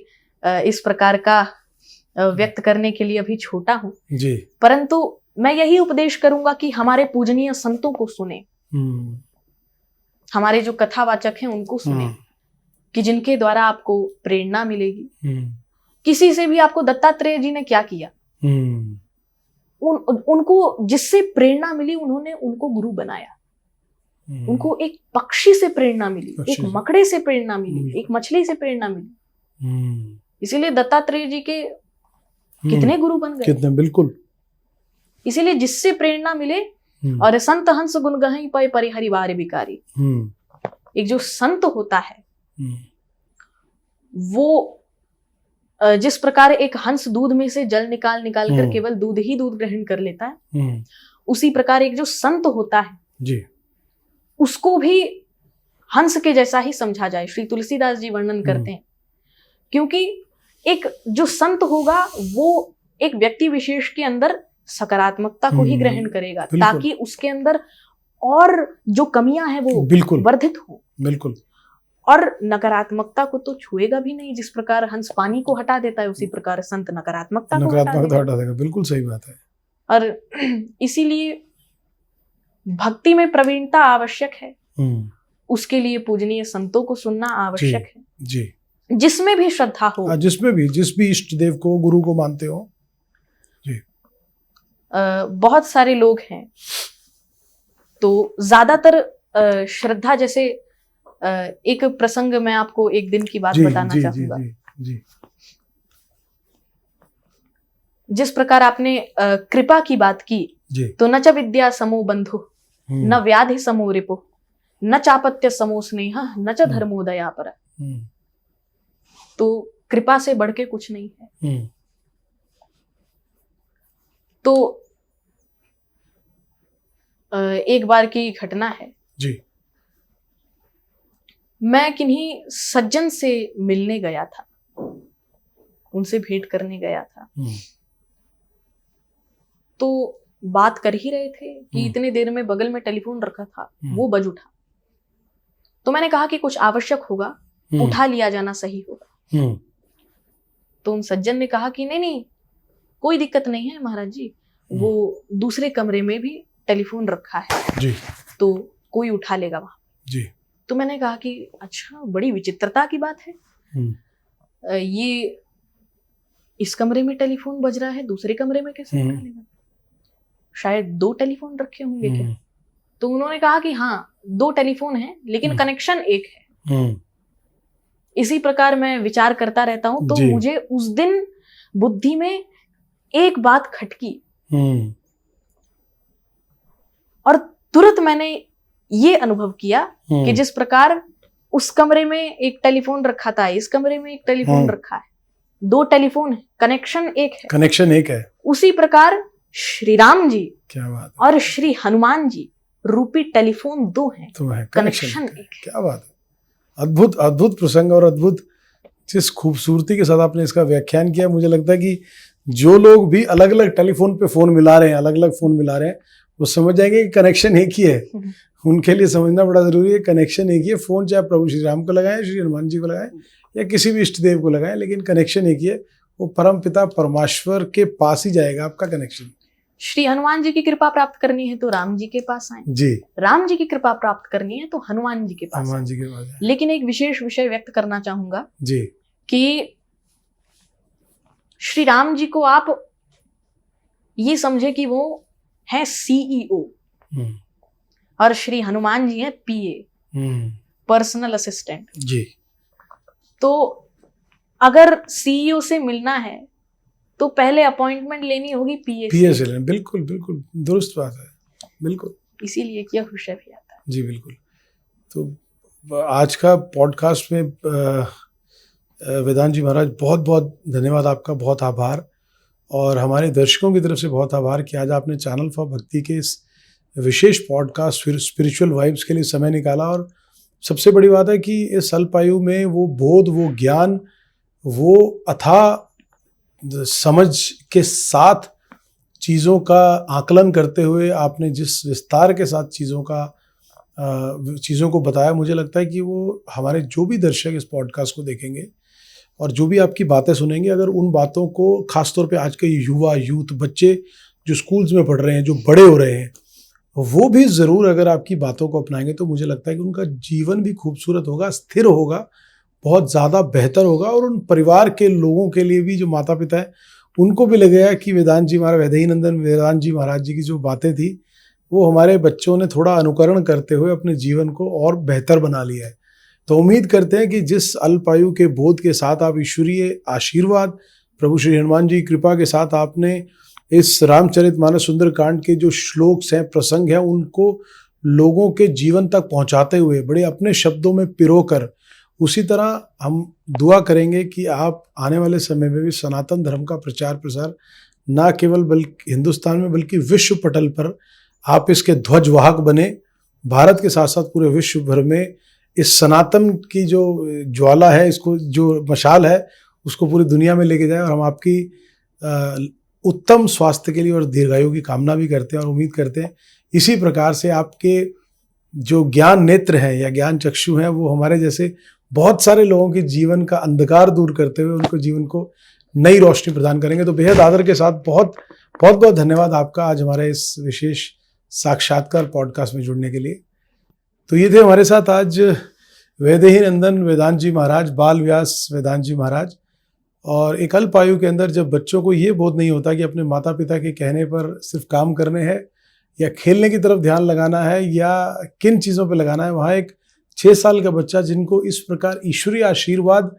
इस प्रकार का व्यक्त करने के लिए अभी छोटा हूँ जी, परंतु मैं यही उपदेश करूंगा कि हमारे पूजनीय संतों को सुने, हमारे जो कथावाचक हैं उनको सुने, कि जिनके द्वारा आपको प्रेरणा मिलेगी। किसी से भी आपको दत्तात्रेय जी ने क्या किया, उनको जिससे प्रेरणा मिली उन्होंने उनको गुरु बनाया। उनको एक पक्षी से प्रेरणा मिली, एक मकड़े से प्रेरणा मिली, एक मछली से प्रेरणा मिली। इसीलिए दत्तात्रेय जी के कितने गुरु बन गए, कितने, बिल्कुल। इसीलिए जिससे प्रेरणा मिले, और संत हंस गुण गहि पय परिहरि बार बिकारी। एक जो संत होता है वो जिस प्रकार एक हंस दूध में से जल निकाल निकाल कर केवल दूध ही दूध ग्रहण कर लेता है, उसी प्रकार एक जो संत होता है जी, उसको भी हंस के जैसा ही समझा जाए। श्री तुलसीदास जी वर्णन करते हैं, क्योंकि एक जो संत होगा वो एक व्यक्ति विशेष के अंदर सकारात्मकता को ही ग्रहण करेगा, ताकि उसके अंदर और जो कमियां हैं वो बिल्कुल वर्धित हो। बिल्कुल। और नकारात्मकता को तो छुएगा भी नहीं। जिस प्रकार हंस पानी को हटा देता है, उसी प्रकार संत नकारात्मकता को हटा देगा। बिल्कुल सही बात है। और इसीलिए भक्ति में प्रवीणता आवश्यक है, उसके लिए पूजनीय संतों को सुनना आवश्यक है जी। जिसमें भी श्रद्धा हो, जिस भी इष्ट देव को, गुरु को मानते हो जी। बहुत सारे लोग हैं, तो ज्यादातर श्रद्धा, जैसे एक प्रसंग मैं आपको एक दिन की बात बताना चाहूंगा। जी। जिस प्रकार आपने कृपा की बात की, तो न च विद्या समो बंधु, न व्याधि समो रिपु, न चापत्य समो स्नेह, न च धर्मो दयापर। तो कृपा से बढ़ के कुछ नहीं है। तो एक बार की घटना है जी। मैं किन्हीं सज्जन से मिलने गया था, उनसे भेंट करने गया था। तो बात कर ही रहे थे कि इतने देर में बगल में टेलीफोन रखा था, वो बज उठा। तो मैंने कहा कि कुछ आवश्यक होगा, उठा लिया जाना सही होगा। तो उन सज्जन ने कहा कि नहीं, कोई दिक्कत नहीं है महाराज जी, वो दूसरे कमरे में भी टेलीफोन रखा है जी, तो कोई उठा लेगा वहां जी। तो मैंने कहा कि अच्छा, बड़ी विचित्रता की बात है, ये इस कमरे में टेलीफोन बज रहा है, दूसरे कमरे में कैसे उठा लेगा? शायद 2 टेलीफोन रखे होंगे क्या? तो उन्होंने कहा कि हाँ, 2 टेलीफोन हैं, लेकिन कनेक्शन एक है। इसी प्रकार मैं विचार करता रहता हूं, तो मुझे उस दिन बुद्धि में एक बात खटकी, और तुरंत मैंने ये अनुभव किया कि जिस प्रकार उस कमरे में एक टेलीफोन रखा था, इस कमरे में एक टेलीफोन रखा है, 2 टेलीफोन है, कनेक्शन एक है। उसी प्रकार श्री राम जी, क्या बात है, और श्री हनुमान जी रूपी टेलीफोन 2 हैं, कनेक्शन एक है। क्या बात है, अद्भुत अद्भुत प्रसंग, और अद्भुत जिस खूबसूरती के साथ आपने इसका व्याख्यान किया। मुझे लगता है कि जो लोग भी अलग अलग टेलीफोन पे फोन मिला रहे हैं, अलग अलग फोन मिला रहे हैं, वो समझ जाएंगे कि कनेक्शन एक ही है। उनके लिए समझना बड़ा जरूरी है, कनेक्शन एक ही है। फोन चाहे प्रभु श्री राम को लगाएं, श्री हनुमान जी को लगाएं, या किसी भी इष्ट देव को लगाएं, लेकिन कनेक्शन एक ही है। वो परम पिता परमेश्वर के पास ही जाएगा आपका कनेक्शन। श्री हनुमान जी की कृपा प्राप्त करनी है तो राम जी के पास आए जी, राम जी की कृपा प्राप्त करनी है तो हनुमान जी के पास, हनुमान जी के पास। लेकिन एक विशेष विषय व्यक्त करना चाहूंगा जी, कि श्री राम जी को आप ये समझे कि वो है सीईओ, और श्री हनुमान जी हैं पीए, पर्सनल असिस्टेंट जी। तो अगर सीईओ से मिलना है तो पहले अपॉइंटमेंट लेनी होगी पीए से। बिल्कुल बिल्कुल दुरुस्त बात है, बिल्कुल। इसीलिए यह विषय भी आता है। जी बिल्कुल। तो आज का पॉडकास्ट में वेदांत जी महाराज, बहुत बहुत धन्यवाद आपका, बहुत आभार, और हमारे दर्शकों की तरफ से बहुत आभार कि आज आपने चैनल फॉर भक्ति के इस विशेष पॉडकास्ट स्पिरिचुअल वाइब्स के लिए समय निकाला। और सबसे बड़ी बात है कि इस अल्पायु में वो बोध, वो ज्ञान, वो अथाह समझ के साथ चीज़ों का आकलन करते हुए आपने जिस विस्तार के साथ चीज़ों को बताया, मुझे लगता है कि वो हमारे जो भी दर्शक इस पॉडकास्ट को देखेंगे और जो भी आपकी बातें सुनेंगे, अगर उन बातों को, खासतौर पे आज के युवा, यूथ, बच्चे जो स्कूल्स में पढ़ रहे हैं, जो बड़े हो रहे हैं, वो भी ज़रूर अगर आपकी बातों को अपनाएंगे तो मुझे लगता है कि उनका जीवन भी खूबसूरत होगा, स्थिर होगा, बहुत ज़्यादा बेहतर होगा। और उन परिवार के लोगों के लिए भी, जो माता पिता है, उनको भी लगेगा कि वेदांत जी महाराज, वैदेही नंदन वेदांत जी महाराज जी की जो बातें थी वो हमारे बच्चों ने थोड़ा अनुकरण करते हुए अपने जीवन को और बेहतर बना लिया है। तो उम्मीद करते हैं कि जिस अल्पायु के बोध के साथ आप ईश्वरीय आशीर्वाद, प्रभु श्री हनुमान जी की कृपा के साथ आपने इस रामचरितमानस सुंदरकांड के जो श्लोक हैं, प्रसंग हैं, उनको लोगों के जीवन तक पहुंचाते हुए बड़े अपने शब्दों में पिरोकर, उसी तरह हम दुआ करेंगे कि आप आने वाले समय में भी सनातन धर्म का प्रचार प्रसार ना केवल बल्कि हिंदुस्तान में बल्कि विश्व पटल पर आप इसके ध्वजवाहक बने। भारत के साथ साथ पूरे विश्व भर में इस सनातन की जो ज्वाला है, इसको जो मशाल है, उसको पूरी दुनिया में लेके जाए। और हम आपकी उत्तम स्वास्थ्य के लिए और दीर्घायु की कामना भी करते हैं और उम्मीद करते हैं इसी प्रकार से आपके जो ज्ञान नेत्र हैं या ज्ञान चक्षु हैं वो हमारे जैसे बहुत सारे लोगों के जीवन का अंधकार दूर करते हुए उनको जीवन को नई रोशनी प्रदान करेंगे। तो बेहद आदर के साथ बहुत बहुत धन्यवाद आपका आज हमारे इस विशेष साक्षात्कार पॉडकास्ट में जुड़ने के लिए। तो ये थे हमारे साथ आज वैदेही नंदन वेदांत जी महाराज, बाल व्यास वेदांत जी महाराज। और एक अल्पायु के अंदर जब बच्चों को ये बोध नहीं होता कि अपने माता पिता के कहने पर सिर्फ काम करने हैं या खेलने की तरफ ध्यान लगाना है या किन चीज़ों पर लगाना है, वहाँ एक 6 साल का बच्चा जिनको इस प्रकार ईश्वरीय आशीर्वाद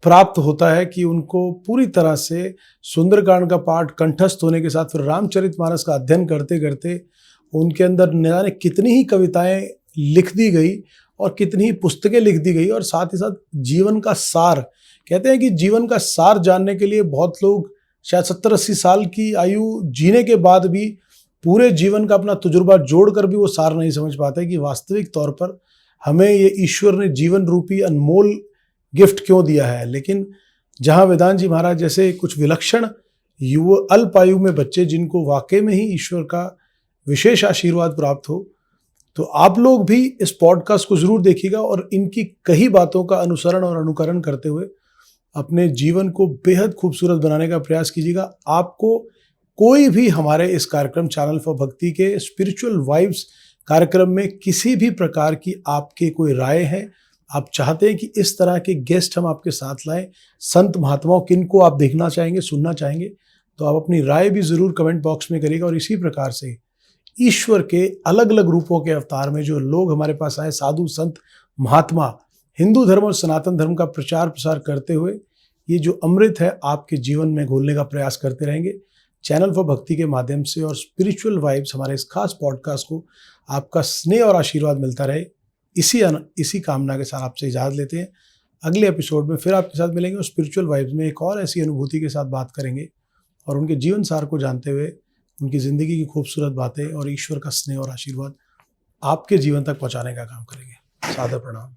प्राप्त होता है कि उनको पूरी तरह से सुंदरकांड का पाठ कंठस्थ होने के साथ फिर रामचरितमानस का अध्ययन करते करते उनके अंदर न जाने कितनी ही कविताएं लिख दी गई और कितनी ही पुस्तकें लिख दी गई। और साथ ही साथ जीवन का सार, कहते हैं कि जीवन का सार जानने के लिए बहुत लोग शायद 70-80 साल की आयु जीने के बाद भी पूरे जीवन का अपना तजुर्बा जोड़कर भी वो सार नहीं समझ पाते कि वास्तविक तौर पर हमें ये ईश्वर ने जीवन रूपी अनमोल गिफ्ट क्यों दिया है। लेकिन जहाँ वेदांत जी महाराज जैसे कुछ विलक्षण युवा अल्पायु में बच्चे जिनको वाकई में ही ईश्वर का विशेष आशीर्वाद प्राप्त हो, तो आप लोग भी इस पॉडकास्ट को जरूर देखिएगा और इनकी कई बातों का अनुसरण और अनुकरण करते हुए अपने जीवन को बेहद खूबसूरत बनाने का प्रयास कीजिएगा। आपको कोई भी हमारे इस कार्यक्रम चैनल फॉर भक्ति के स्पिरिचुअल वाइब्स कार्यक्रम में किसी भी प्रकार की आपके कोई राय है, आप चाहते हैं कि इस तरह के गेस्ट हम आपके साथ लाएं, संत महात्माओं किनको आप देखना चाहेंगे, सुनना चाहेंगे, तो आप अपनी राय भी ज़रूर कमेंट बॉक्स में करिएगा। और इसी प्रकार से ईश्वर के अलग अलग रूपों के अवतार में जो लोग हमारे पास आए, साधु संत महात्मा, हिंदू धर्म और सनातन धर्म का प्रचार प्रसार करते हुए ये जो अमृत है आपके जीवन में घोलने का प्रयास करते रहेंगे। चैनल फॉर भक्ति के माध्यम से और स्पिरिचुअल वाइब्स हमारे इस खास पॉडकास्ट को आपका स्नेह और आशीर्वाद मिलता रहे, इसी कामना के साथ आपसे इजाज़त लेते हैं। अगले एपिसोड में फिर आपके साथ मिलेंगे और स्पिरिचुअल वाइब्स में एक और ऐसी अनुभूति के साथ बात करेंगे और उनके जीवन सार को जानते हुए उनकी ज़िंदगी की खूबसूरत बातें और ईश्वर का स्नेह और आशीर्वाद आपके जीवन तक पहुंचाने का काम करेंगे। सादर प्रणाम।